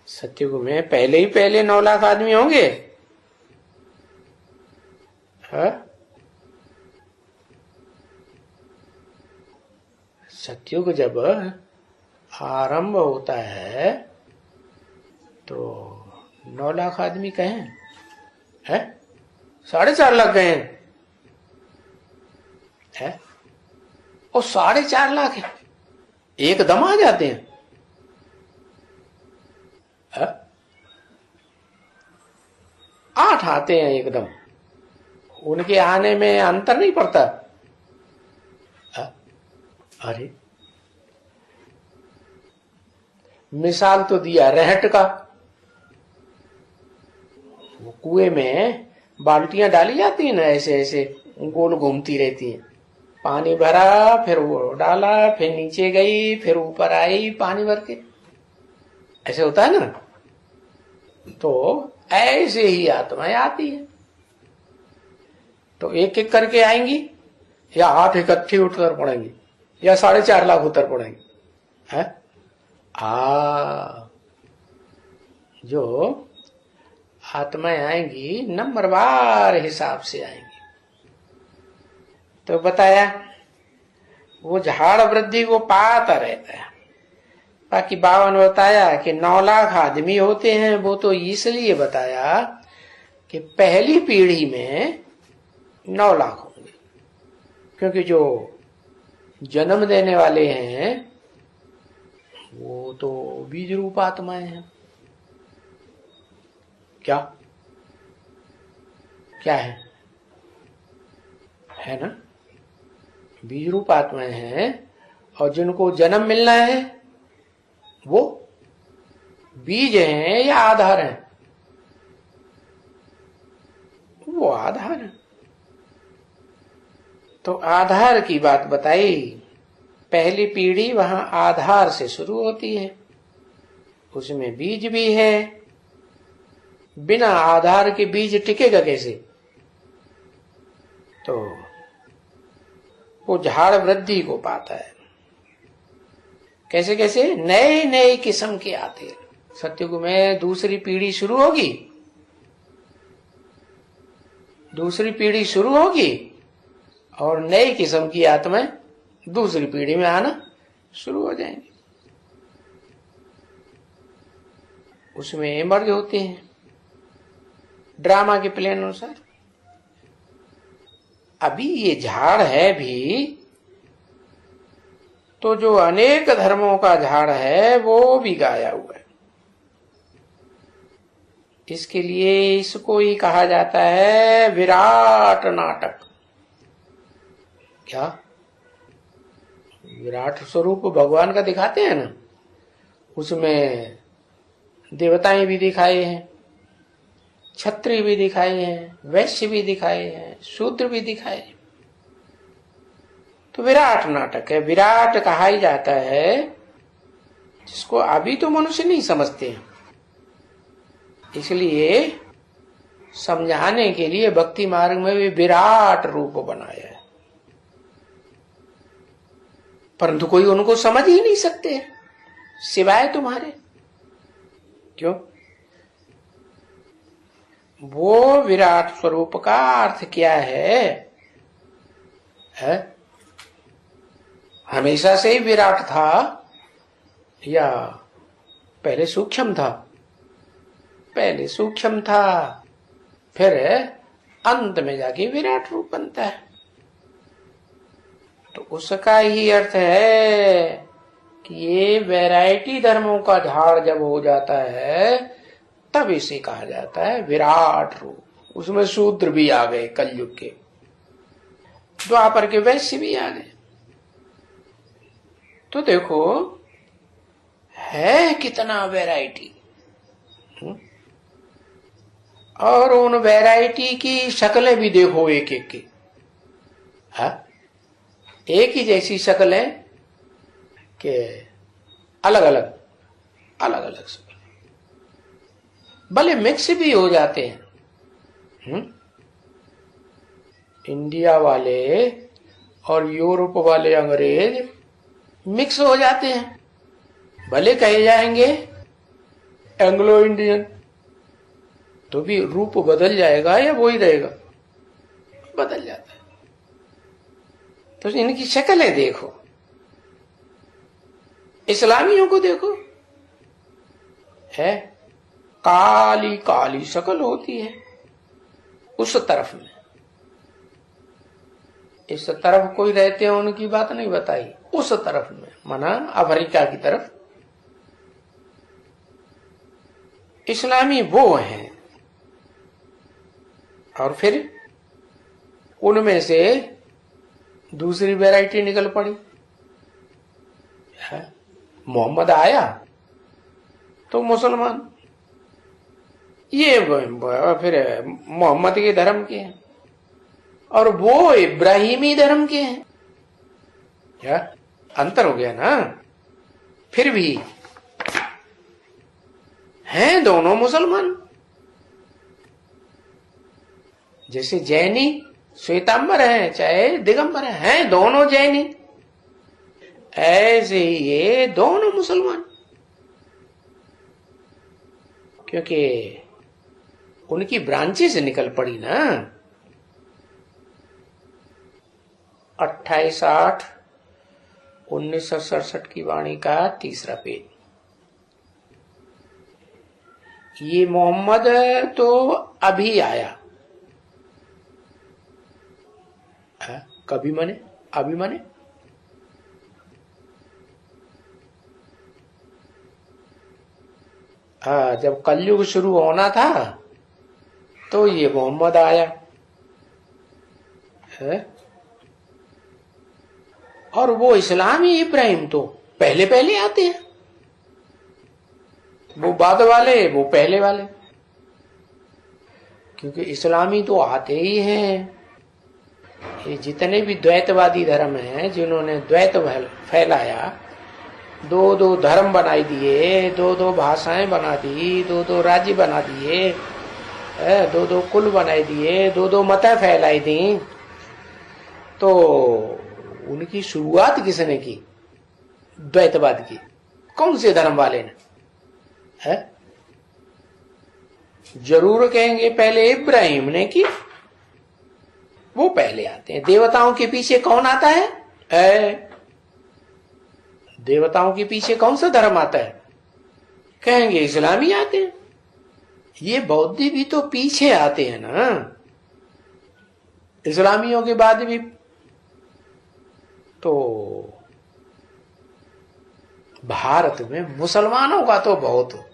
A: सतयुग में पहले ही पहले 9 लाख आदमी होंगे। सतयुग जब आरंभ होता है तो 9 लाख आदमी कहें है, 4.5 लाख गए है, और 4.5 लाख है एकदम आ जाते हैं। 8 आते हैं एकदम, उनके आने में अंतर नहीं पड़ता। अरे मिसाल तो दिया रहट का, वो कुएं में बाल्टियां डाली जाती है ना, ऐसे ऐसे गोल घूमती रहती हैं, पानी भरा फिर वो डाला, फिर नीचे गई, फिर ऊपर आई पानी भर के, ऐसे होता है ना। तो ऐसे ही आत्माएं आती है, तो एक एक करके आएंगी या 8 इकट्ठे उतर पड़ेंगी या 4.5 लाख उतर पड़ेंगे है। जो आत्माएं आएंगी नंबरवार हिसाब से आएंगी। तो बताया वो झाड़ वृद्धि को पाता रहता है। बाकी 52 बताया कि 9 लाख आदमी होते हैं, वो तो इसलिए बताया कि पहली पीढ़ी में 9 लाख होंगे, क्योंकि जो जन्म देने वाले हैं वो तो बीज रूप आत्माएं हैं। क्या क्या है ना, बीज रूप आत्माएं हैं, और जिनको जन्म मिलना है वो बीज हैं या आधार हैं? वो आधार है। तो आधार की बात बताई, पहली पीढ़ी वहां आधार से शुरू होती है, उसमें बीज भी है, बिना आधार के बीज टिकेगा कैसे? तो वो झाड़ वृद्धि को पाता है। कैसे कैसे? नए नए किस्म के आते हैं। सतयुग में दूसरी पीढ़ी शुरू होगी, दूसरी पीढ़ी शुरू होगी और नई किस्म की आत्माएं दूसरी पीढ़ी में आना शुरू हो जाएंगी, उसमें इमर्ज होते हैं ड्रामा के प्लान अनुसार। अभी ये झाड़ है भी तो जो अनेक धर्मों का झाड़ है वो भी गाया हुआ है। इसके लिए इसको ही कहा जाता है विराट नाटक। क्या विराट स्वरूप भगवान का दिखाते हैं ना, उसमें देवताएं भी दिखाए हैं, क्षत्रिय भी दिखाए हैं, वैश्य भी दिखाए हैं, शूद्र भी दिखाए हैं। तो विराट नाटक है। विराट कहा ही जाता है जिसको अभी तो मनुष्य नहीं समझते हैं, इसलिए समझाने के लिए भक्ति मार्ग में भी विराट रूप बनाया है, परंतु कोई उनको समझ ही नहीं सकते सिवाय तुम्हारे। क्यों? वो विराट स्वरूप का अर्थ क्या है? हमेशा से ही विराट था या पहले सूक्ष्म था? पहले सूक्ष्म था, फिर अंत में जाके विराट रूप बनता है। तो उसका ही अर्थ है कि ये वैरायटी धर्मों का झाड़ जब हो जाता है तब इसे कहा जाता है विराट रूप। उसमें शूद्र भी आ गए, कलयुग के द्वापर के वैश्य भी आ गए। तो देखो है कितना वैरायटी, और उन वैरायटी की शक्लें भी देखो एक एक की। एक ही जैसी शक्ल है कि अलग अलग शक्ल। भले मिक्स भी हो जाते हैं। इंडिया वाले और यूरोप वाले अंग्रेज मिक्स हो जाते हैं, भले कहे जाएंगे एंग्लो इंडियन, तो भी रूप बदल जाएगा या वो ही रहेगा? बदल जाता है। तो इनकी शक्लें देखो, इस्लामियों को देखो, है काली काली शक्ल होती है उस तरफ में। इस तरफ कोई रहते हैं उनकी बात नहीं बताई, उस तरफ में माना अफ्रीका की तरफ इस्लामी वो हैं। और फिर उनमें से दूसरी वैरायटी निकल पड़ी। मोहम्मद आया तो मुसलमान, ये फिर मोहम्मद के धर्म के हैं और वो इब्राहिमी धर्म के हैं। क्या अंतर हो गया ना? फिर भी हैं दोनों मुसलमान। जैसे जैनी श्वेतांबर है चाहे दिगंबर हैं दोनों जैनी, ऐसे ही ये दोनों मुसलमान, क्योंकि उनकी ब्रांचेस निकल पड़ी ना। 28/8/1967 की वाणी का 3रा पेज। ये मोहम्मद तो अभी आया, कभी मने अभी मने जब कलयुग शुरू होना था तो ये मोहम्मद आया है। और वो इस्लामी इब्राहिम तो पहले पहले आते हैं, वो बाद वाले वो पहले वाले, क्योंकि इस्लामी तो आते ही हैं। ये जितने भी द्वैतवादी धर्म हैं जिन्होंने द्वैत फैलाया, दो दो धर्म बनाई दिए, दो दो भाषाएं बना दी, दो दो राज्य बना दिए, दो दो कुल बनाई दिए, दो दो मतें फैलाई दी, तो उनकी शुरुआत किसने की? द्वैतवाद की। कौन से धर्म वाले ने? है जरूर कहेंगे पहले इब्राहिम ने की, वो पहले आते हैं। देवताओं के पीछे कौन आता है? देवताओं के पीछे कौन सा धर्म आता है? कहेंगे इस्लामी आते हैं। ये बौद्धी भी तो पीछे आते हैं ना, इस्लामियों के बाद भी। तो भारत में मुसलमानों का तो बहुत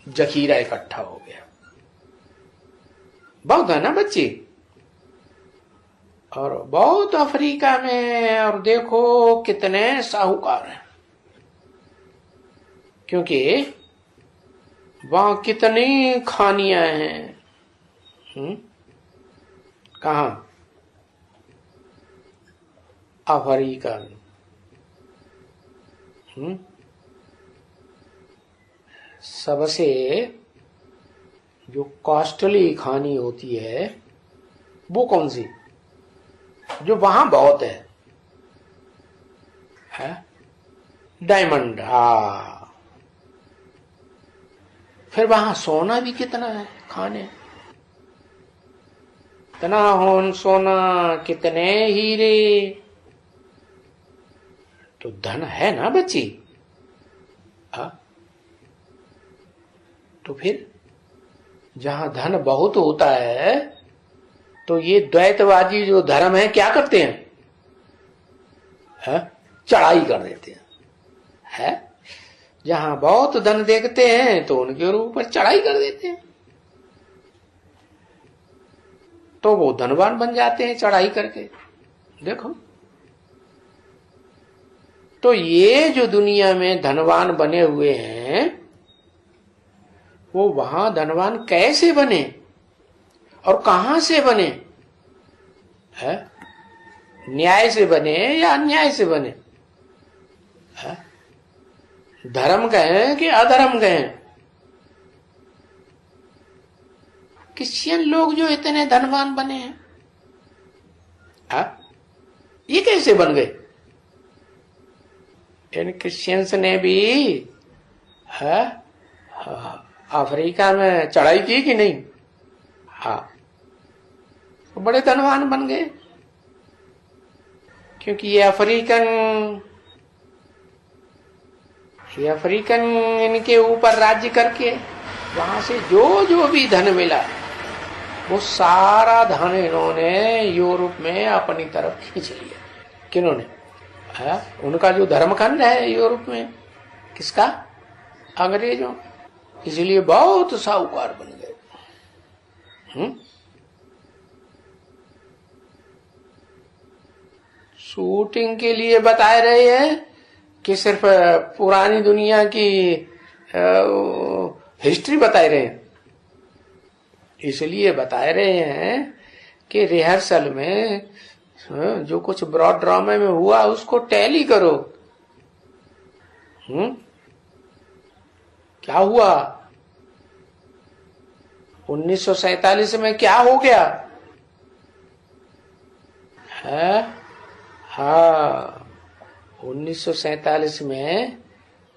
A: जखीरा इकट्ठा हो गया, बहुत है ना बच्चे। और बहुत अफ्रीका में, और देखो कितने साहूकार हैं, क्योंकि वहां कितनी खानियां हैं। कहा? अफ्रीका में। सबसे जो कॉस्टली खानी होती है वो कौन सी? जो वहां बहुत है? डायमंड। फिर वहां सोना भी कितना है खाने, इतना सोना, कितने हीरे, तो धन है ना बच्ची। तो फिर जहां धन बहुत होता है तो ये द्वैतवादी जो धर्म है क्या करते हैं? चढ़ाई कर देते हैं। जहां बहुत धन देखते हैं तो उनके ऊपर चढ़ाई कर देते हैं, तो वो धनवान बन जाते हैं चढ़ाई करके। देखो तो ये जो दुनिया में धनवान बने हुए हैं वो वहां धनवान कैसे बने और कहां से बने? न्याय से बने या अन्याय से बने? धर्म कहें कि अधर्म कहें? क्रिश्चियन लोग जो इतने धनवान बने हैं, ये कैसे बन गए? इन क्रिश्चियंस ने भी अफ्रीका में चढ़ाई की कि नहीं? हाँ, तो बड़े धनवान बन गए, क्योंकि ये अफ्रीकन इनके ऊपर राज्य करके वहां से जो जो भी धन मिला वो सारा धन इन्होंने यूरोप में अपनी तरफ खींच लिया। किन्होंने? उनका जो धर्मखंड है यूरोप में, किसका? अंग्रेजों। इसलिए बहुत साहूकार बन गए। शूटिंग के लिए बता रहे हैं कि सिर्फ पुरानी दुनिया की हिस्ट्री बता रहे हैं? इसलिए बता रहे हैं कि रिहर्सल में जो कुछ ब्रॉड ड्रामा में हुआ उसको टैली करो। क्या हुआ 1947 में? क्या हो गया है? हाँ, 1947 में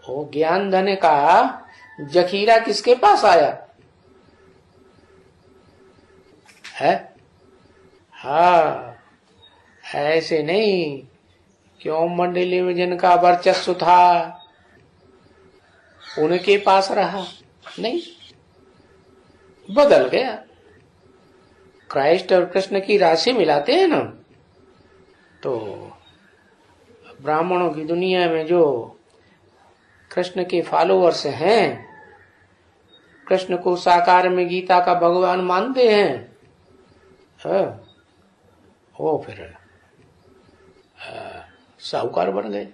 A: वो ज्ञान धन का जखीरा किसके पास आया है? हाँ, ऐसे नहीं क्यों मंडली में जिनका वर्चस्व था उनके पास रहा, नहीं, बदल गया। क्राइस्ट और कृष्ण की राशि मिलाते हैं ना, तो ब्राह्मणों की दुनिया में जो कृष्ण के फॉलोअर्स हैं, कृष्ण को साकार में गीता का भगवान मानते हैं, वो फिर साहूकार बन गए।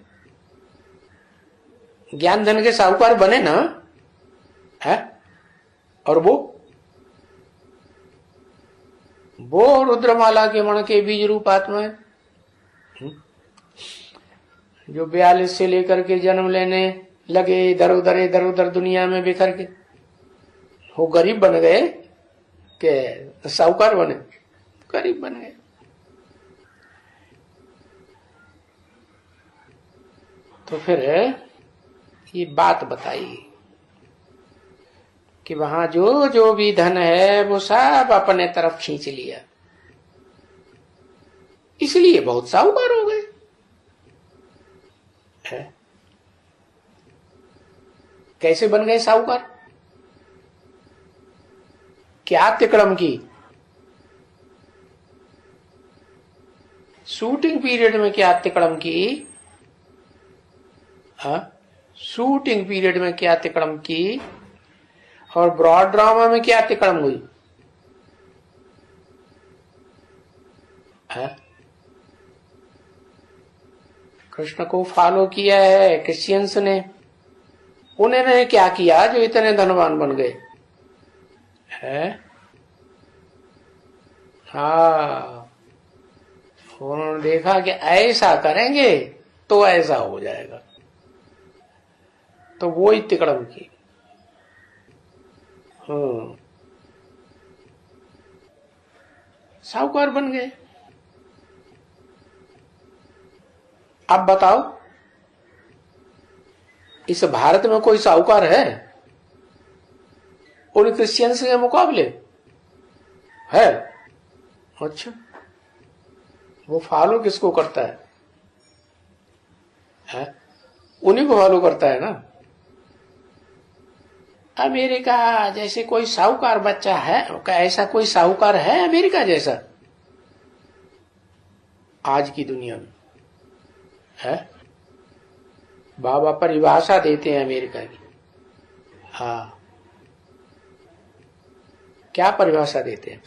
A: ज्ञान धन के साहूकार बने ना है। और वो रुद्रमाला के मण के बीज रूप आत्मा है, जो 42 से लेकर के जन्म लेने लगे इधर उधर दुनिया में बिखर के। वो गरीब बन गए कि साहूकार बने? गरीब बन गए। तो फिर ये बात बताई कि वहां जो जो भी धन है वो सब अपने तरफ खींच लिया, इसलिए बहुत साहूकार हो गए। कैसे बन गए साहूकार? क्या तिकड़म की? शूटिंग पीरियड में क्या तिकड़म की? शूटिंग पीरियड में क्या तिकड़म की? और ब्रॉड ड्रामा में क्या तिकड़म हुई? कृष्ण को फॉलो किया है क्रिश्चियंस ने, उन्होंने क्या किया जो इतने धनवान बन गए है? हाँ, उन्होंने देखा कि ऐसा करेंगे तो ऐसा हो जाएगा, तो वो ही तिकड़म की। साहूकार बन गए। अब बताओ, इस भारत में कोई साहूकार है उन क्रिश्चियंस के मुकाबले? है? अच्छा, वो फॉलो किसको करता है? उन्हीं को फॉलो करता है ना। अमेरिका जैसे कोई साहूकार बच्चा है, ऐसा कोई साहूकार है अमेरिका जैसा आज की दुनिया में? है? बाबा परिभाषा देते हैं अमेरिका की। हाँ, क्या परिभाषा देते हैं?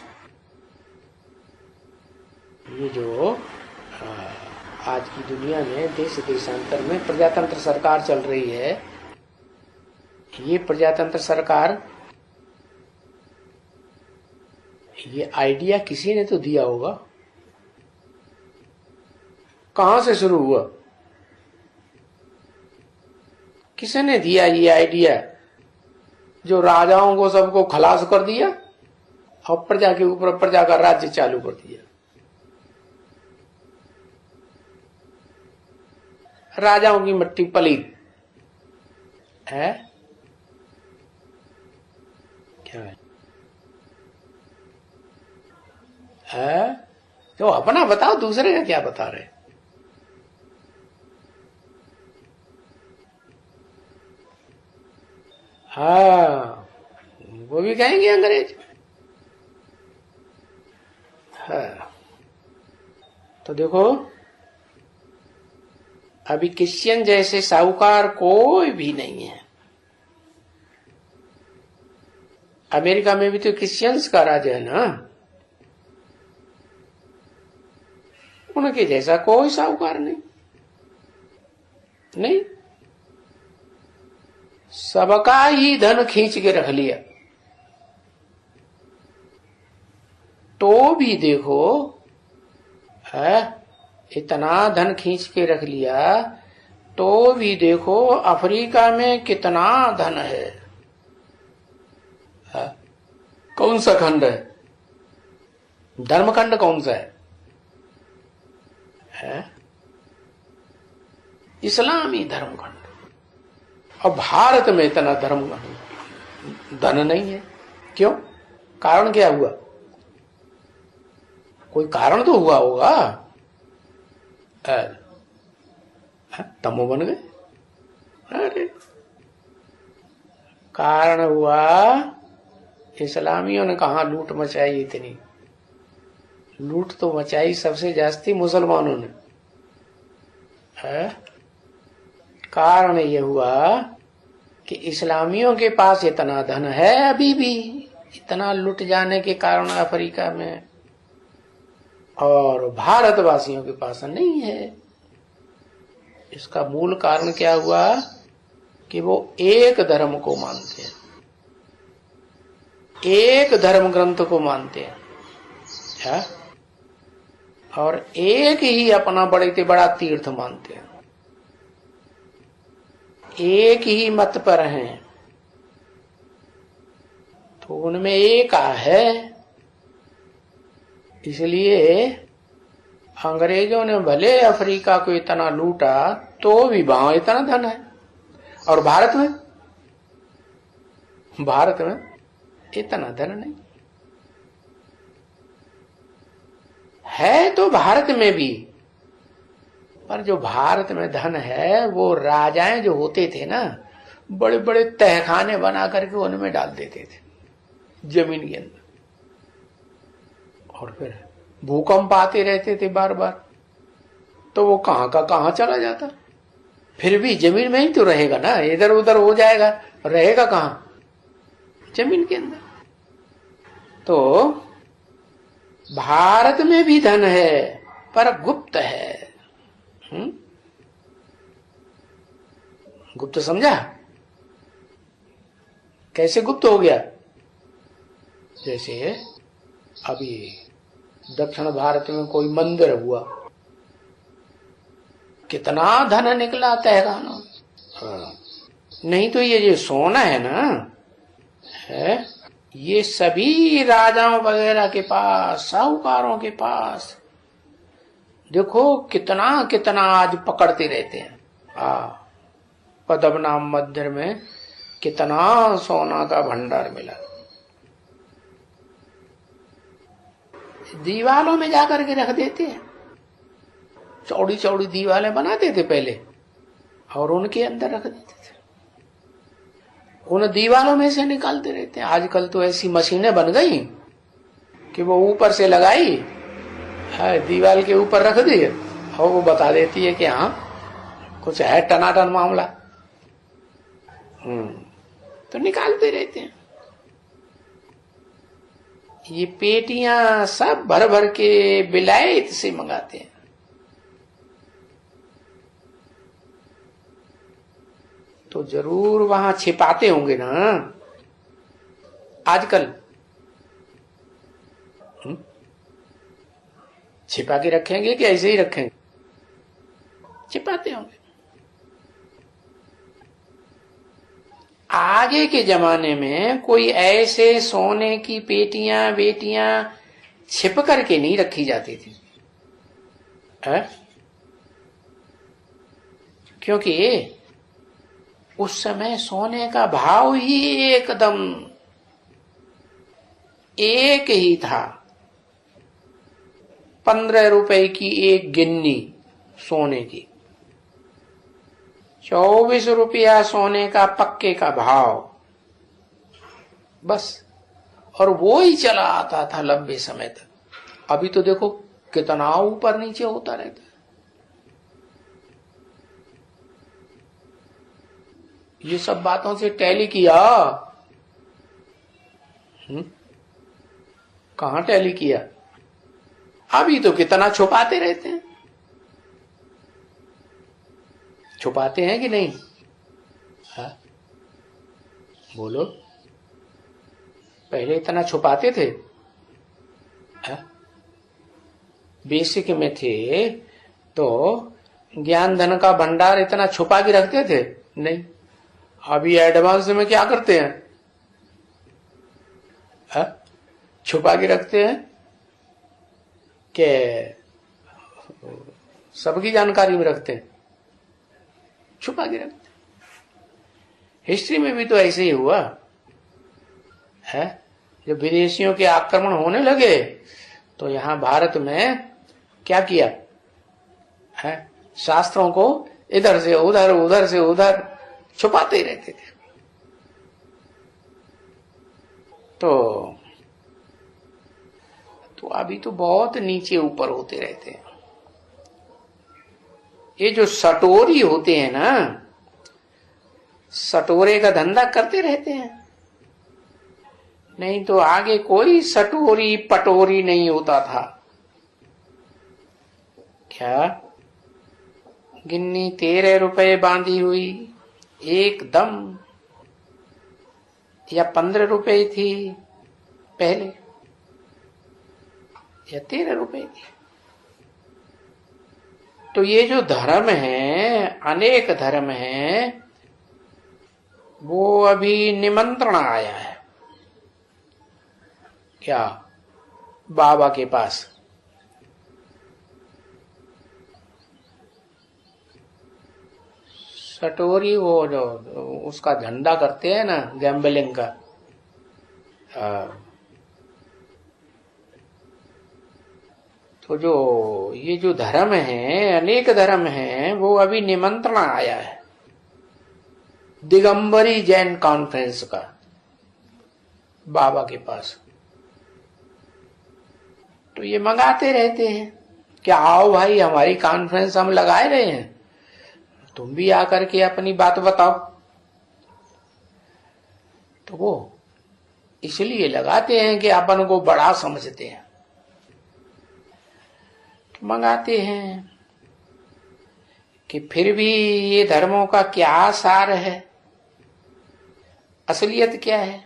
A: ये जो आज की दुनिया में देश देशांतर में प्रजातंत्र सरकार चल रही है, ये प्रजातंत्र सरकार, ये आइडिया किसी ने तो दिया होगा। कहां से शुरू हुआ? किसने दिया ये आइडिया जो राजाओं को सबको खलास कर दिया? और प्रजा के ऊपर प्रजा का राज्य चालू कर दिया। राजाओं की मट्टी पलीत है। क्या है? तो अपना बताओ, दूसरे का क्या बता रहे? हाँ, वो भी कहेंगे अंग्रेज। हाँ, तो देखो अभी क्रिश्चियन जैसे साहूकार कोई भी नहीं है। अमेरिका में भी तो क्रिश्चियंस का राज है ना, उनके जैसा कोई साहूकार नहीं। नहीं, सबका ही धन खींच के रख लिया। तो भी देखो है, इतना धन खींच के रख लिया, तो भी देखो अफ्रीका में कितना धन है। कौन सा खंड है? धर्मखंड कौन सा है? इस्लामी धर्मखंड। और भारत में इतना धन नहीं है। क्यों? कारण क्या हुआ? कोई कारण तो हुआ होगा। तमो बन गए। अरे कारण हुआ, इस्लामियों ने कहां लूट मचाई। इतनी लूट तो मचाई सबसे जास्ती मुसलमानों ने है। कारण ये हुआ कि इस्लामियों के पास इतना धन है अभी भी, इतना लुट जाने के कारण अफ्रीका में, और भारतवासियों के पास नहीं है। इसका मूल कारण क्या हुआ कि वो एक धर्म को मानते हैं, एक धर्म ग्रंथ को मानते हैं, क्या? और एक ही अपना बड़े से बड़ा तीर्थ मानते हैं, एक ही मत पर हैं। तो उनमें एक है। इसलिए अंग्रेजों ने भले अफ्रीका को इतना लूटा, तो भी वहां इतना धन है। और भारत में इतना धन नहीं है। तो भारत में भी, पर जो भारत में धन है वो राजाएं जो होते थे ना, बड़े बड़े तहखाने बना करके उनमें डाल देते थे जमीन के अंदर, और फिर भूकंप आते रहते थे बार बार, तो वो कहां का कहां चला जाता। फिर भी जमीन में ही तो रहेगा ना, इधर उधर हो जाएगा, रहेगा कहां? जमीन के अंदर। तो भारत में भी धन है, पर गुप्त है। गुप्त समझा? कैसे गुप्त हो गया? जैसे अभी दक्षिण भारत में कोई मंदिर हुआ, कितना धन निकला तहखानों। नहीं तो ये जो सोना है ना, है ये सभी राजाओं वगैरह के पास, साहूकारों के पास। देखो कितना कितना आज पकड़ते रहते हैं। पद्मनाभ मंदिर में कितना सोना का भंडार मिला। दीवालों में जाकर के रख देते हैं, चौड़ी चौड़ी दीवालें बनाते थे पहले, और उनके अंदर रख देते थे। उन दीवालों में से निकालते रहते हैं। आजकल तो ऐसी मशीनें बन गई कि वो ऊपर से लगाई, दीवाल के ऊपर रख दी, और वो बता देती है कि हाँ कुछ है टनाटन मामला। तो निकालते रहते हैं। ये पेटियां सब भर भर के विलायत से मंगाते हैं। तो जरूर वहां छिपाते होंगे ना आजकल। छिपा के रखेंगे कि ऐसे ही रखेंगे? छिपाते होंगे। आगे के जमाने में कोई ऐसे सोने की पेटियां बेटियां छिप करके नहीं रखी जाती थी, क्योंकि उस समय सोने का भाव ही एकदम एक ही था। 15 रुपए की एक गिन्नी सोने की, 24 रुपया सोने का पक्के का भाव, बस। और वो ही चला आता था लंबे समय तक। अभी तो देखो कितना ऊपर नीचे होता रहता है। ये सब बातों से टैली किया? कहां टैली किया? अभी तो कितना छुपाते रहते हैं। छुपाते हैं कि नहीं? हाँ? बोलो, पहले इतना छुपाते थे? हाँ? बेसिक में थे तो ज्ञान धन का भंडार इतना छुपा के रखते थे? नहीं। अभी एडवांस में क्या करते हैं? हाँ? छुपा के रखते हैं कि सबकी जानकारी में रखते हैं, छुपा के रखते हैं। हिस्ट्री में भी तो ऐसे ही हुआ है। जब विदेशियों के आक्रमण होने लगे तो यहां भारत में क्या किया है? शास्त्रों को इधर से उधर उधर से उधर छुपाते ही रहते थे। तो अभी तो बहुत नीचे ऊपर होते रहते हैं। ये जो सटोरी होते हैं ना, सटोरे का धंधा करते रहते हैं। नहीं तो आगे कोई सटोरी पटोरी नहीं होता था। क्या गिन्नी 13 रुपए बांधी हुई एकदम, या 15 रुपए थी पहले, या 13 रुपए थी। तो ये जो धर्म है, अनेक धर्म है, वो अभी निमंत्रण आया है क्या बाबा के पास? सटोरी वो जो उसका धंधा करते हैं ना, गैम्बलिंग का, तो जो ये जो धर्म है, अनेक धर्म है, वो अभी निमंत्रण आया है दिगंबरी जैन कॉन्फ्रेंस का बाबा के पास। तो ये मंगाते रहते हैं कि आओ भाई, हमारी कॉन्फ्रेंस हम लगाए रहे हैं, तुम भी आकर के अपनी बात बताओ। तो वो इसलिए लगाते हैं कि अपन को बड़ा समझते हैं, तो मंगाते हैं कि फिर भी ये धर्मों का क्या सार है, असलियत क्या है?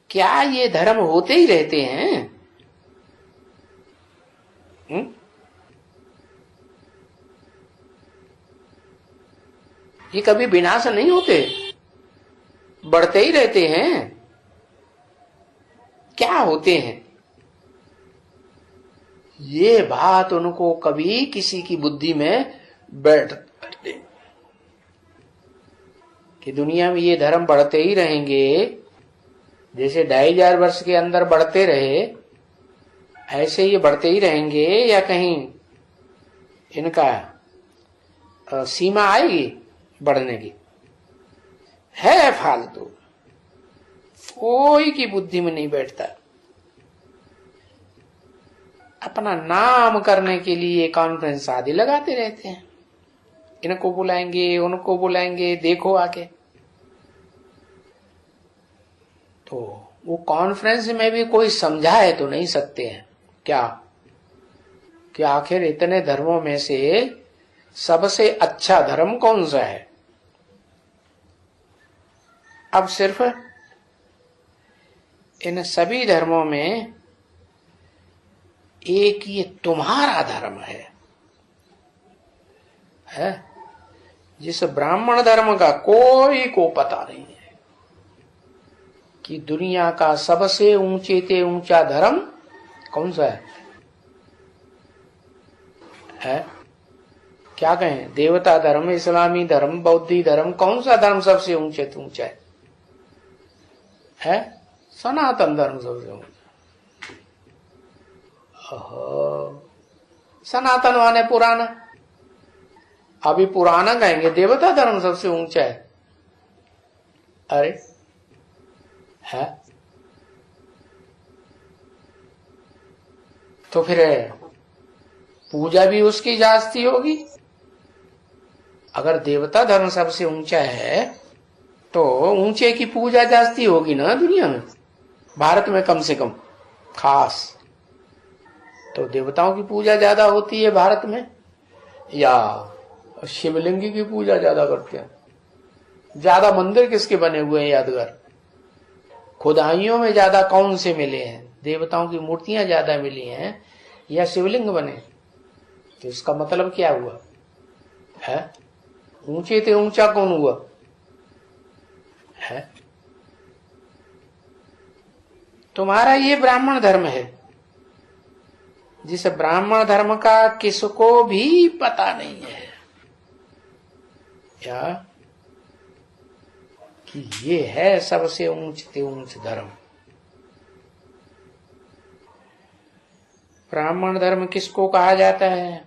A: क्या ये धर्म होते ही रहते हैं? ये कभी विनाश नहीं होते, बढ़ते ही रहते हैं? क्या होते हैं? ये बात उनको कभी किसी की बुद्धि में बैठ कि दुनिया में ये धर्म बढ़ते ही रहेंगे, जैसे 2500 वर्ष के अंदर बढ़ते रहे ऐसे ये बढ़ते ही रहेंगे, या कहीं इनका सीमा आएगी बढ़ने की? है फालतू, कोई की बुद्धि में नहीं बैठता। अपना नाम करने के लिए कॉन्फ्रेंस आदि लगाते रहते हैं, इनको बुलाएंगे उनको बुलाएंगे, देखो आके। तो वो कॉन्फ्रेंस में भी कोई समझाए तो नहीं सकते हैं क्या कि आखिर इतने धर्मों में से सबसे अच्छा धर्म कौन सा है? अब सिर्फ इन सभी धर्मों में एक ये तुम्हारा धर्म है? जिस ब्राह्मण धर्म का कोई को पता नहीं है कि दुनिया का सबसे ऊंचे से ऊंचा धर्म कौन सा है? क्या कहें? देवता धर्म, इस्लामी धर्म, बौद्धी धर्म, कौन सा धर्म सबसे ऊंचे से ऊंचा है? सनातन धर्म सबसे ऊंचा। सनातन माने पुराना। अभी पुराना कहेंगे, देवता धर्म सबसे ऊंचा है। अरे है तो फिर पूजा भी उसकी जास्ती होगी। अगर देवता धर्म सबसे ऊंचा है तो ऊंचे की पूजा जास्ती होगी ना दुनिया में, भारत में कम से कम खास। तो देवताओं की पूजा ज्यादा होती है भारत में, या शिवलिंग की पूजा ज्यादा करते हैं? ज्यादा मंदिर किसके बने हुए हैं यादगार? खुदाइयों में ज्यादा कौन से मिले हैं? देवताओं की मूर्तियां ज्यादा मिली हैं या शिवलिंग बने? तो इसका मतलब क्या हुआ है? ऊंचे से ऊंचा कौन हुआ है? तुम्हारा ये ब्राह्मण धर्म है, जिस ब्राह्मण धर्म का किसको भी पता नहीं है क्या कि ये है सबसे ऊंचे ऊंच धर्म। ब्राह्मण धर्म किसको कहा जाता है?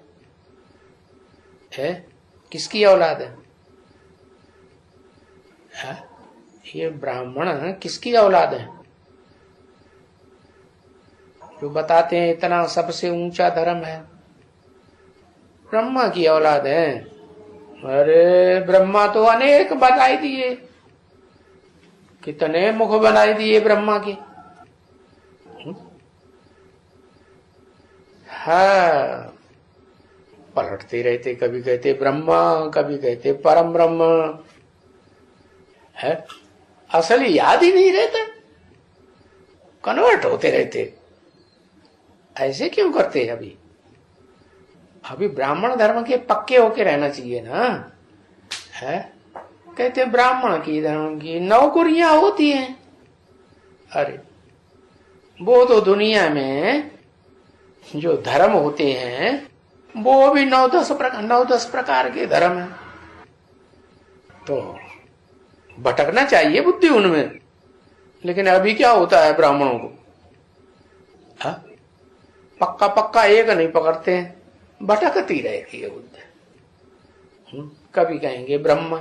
A: किसकी औलाद है? ये ब्राह्मण किसकी औलाद है जो बताते हैं इतना सबसे ऊंचा धर्म है? ब्रह्मा की औलाद है। अरे ब्रह्मा तो अनेक बनाई दिए, कितने मुख बनाई दिए ब्रह्मा के। हाँ, पलटते रहते, कभी कहते ब्रह्मा, कभी कहते परम ब्रह्म है। असली याद ही नहीं रहता, कन्वर्ट होते रहते। ऐसे क्यों करते? अभी ब्राह्मण धर्म के पक्के होके रहना चाहिए ना है। कहते ब्राह्मण की धर्म की नौकरियां होती हैं। अरे वो तो दुनिया में जो धर्म होते हैं वो भी 9-10 प्रकार के धर्म है। तो भटकना चाहिए बुद्धि उनमें। लेकिन अभी क्या होता है ब्राह्मणों को? पक्का पक्का एक नहीं पकड़ते हैं, भटकती रहती है बुद्धि। कभी कहेंगे ब्रह्मा,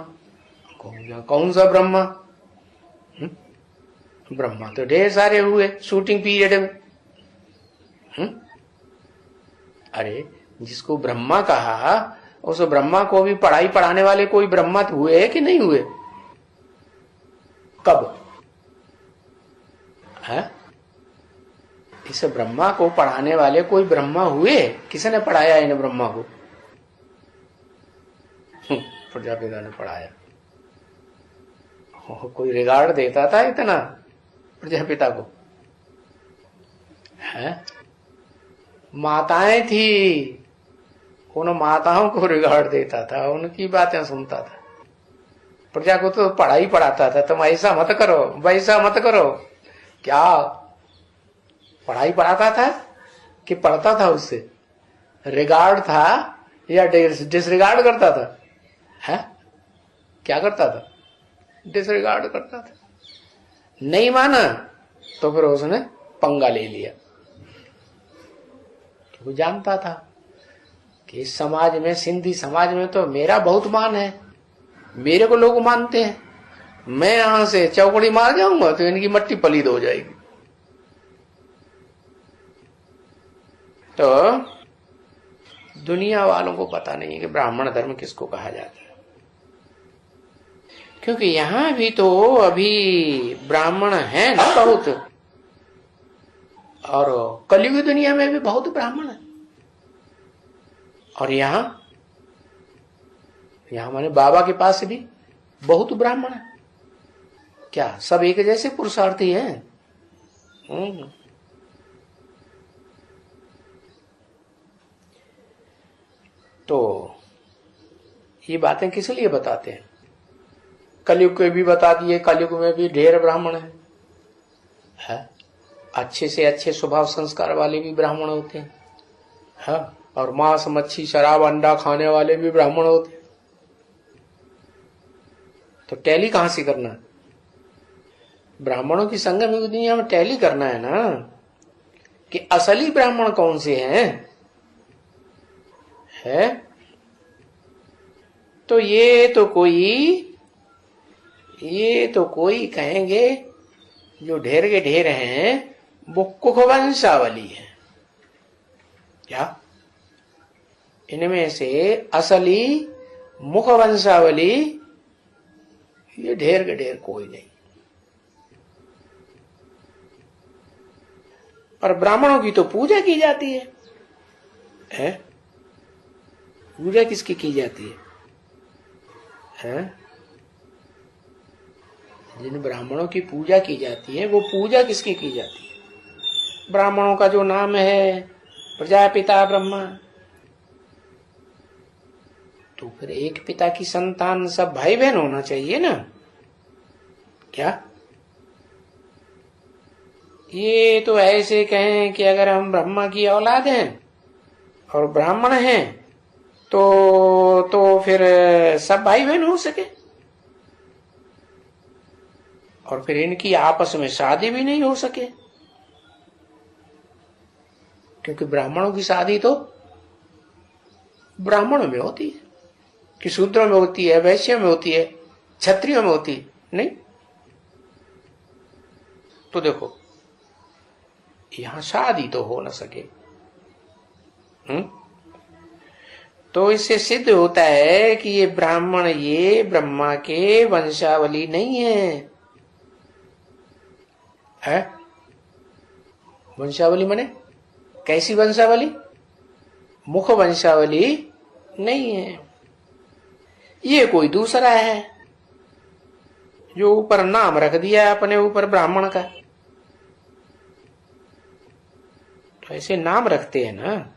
A: कौन सा ब्रह्मा? ब्रह्मा तो ढेर सारे हुए शूटिंग पीरियड में। अरे जिसको ब्रह्मा कहा, उस ब्रह्मा को भी पढ़ाई पढ़ाने वाले कोई ब्रह्मा हुए कि नहीं हुए? कब है? इस ब्रह्मा को पढ़ाने वाले कोई ब्रह्मा हुए? किसने पढ़ाया इन ब्रह्मा को? प्रजापिता ने पढ़ाया। कोई रिगार्ड देता था इतना प्रजापिता को? है माताएं थी, उन माताओं को रिगार्ड देता था, उनकी बातें सुनता था। प्रजा को तो पढ़ाई पढ़ाता था, तुम ऐसा मत करो, वैसा मत करो। क्या पढ़ाई पढ़ाता था कि पढ़ता था? उससे रिगार्ड था या डिसरिगार्ड करता था? है क्या करता था? डिसरिगार्ड करता था। नहीं माना तो फिर उसने पंगा ले लिया। वो जानता था कि इस समाज में, सिंधी समाज में तो मेरा बहुत मान है, मेरे को लोग मानते हैं। मैं यहां से चौकड़ी मार जाऊंगा तो इनकी मट्टी पलीद हो जाएगी। तो दुनिया वालों को पता नहीं है कि ब्राह्मण धर्म किसको कहा जाता है, क्योंकि यहां भी तो अभी ब्राह्मण है ना बहुत, और कलयुगी दुनिया में भी बहुत ब्राह्मण है। और यहाँ माने बाबा के पास भी बहुत ब्राह्मण है। क्या सब एक जैसे पुरुषार्थी हैं? तो ये बातें किस लिए बताते हैं? कलयुग के भी बता दिए, कलयुग में भी ढेर ब्राह्मण है? अच्छे से अच्छे स्वभाव संस्कार वाले भी ब्राह्मण होते हैं, है? और मांस मच्छी शराब अंडा खाने वाले भी ब्राह्मण होते हैं। तो टैली कहां से करना है? ब्राह्मणों की संगम युग दुनिया में टैली करना है ना, कि असली ब्राह्मण कौन से हैं, है? तो ये तो कोई कहेंगे जो ढेर के ढेर हैं वो कुख वंशावली है क्या? इनमें से असली मुख वंशावली ये ढेर के ढेर कोई नहीं। और ब्राह्मणों की तो पूजा की जाती है? पूजा किसकी की जाती है? जिन ब्राह्मणों की पूजा की जाती है वो पूजा किसकी की जाती है? ब्राह्मणों का जो नाम है प्रजापिता ब्रह्मा, तो फिर एक पिता की संतान सब भाई बहन होना चाहिए ना क्या? ये तो ऐसे कहें कि अगर हम ब्रह्मा की औलाद हैं और ब्राह्मण हैं तो फिर सब भाई बहन हो सके, और फिर इनकी आपस में शादी भी नहीं हो सके, क्योंकि ब्राह्मणों की शादी तो ब्राह्मणों में होती है, कि शूद्रों में होती है, वैश्यों में होती है, क्षत्रियों में होती है नहीं। तो देखो यहां शादी तो हो न सके। तो इससे सिद्ध होता है कि ये ब्राह्मण ये ब्रह्मा के वंशावली नहीं है। वंशावली माने कैसी वंशावली? मुख वंशावली नहीं है। ये कोई दूसरा है जो ऊपर नाम रख दिया अपने ऊपर ब्राह्मण का। तो ऐसे नाम रखते हैं ना,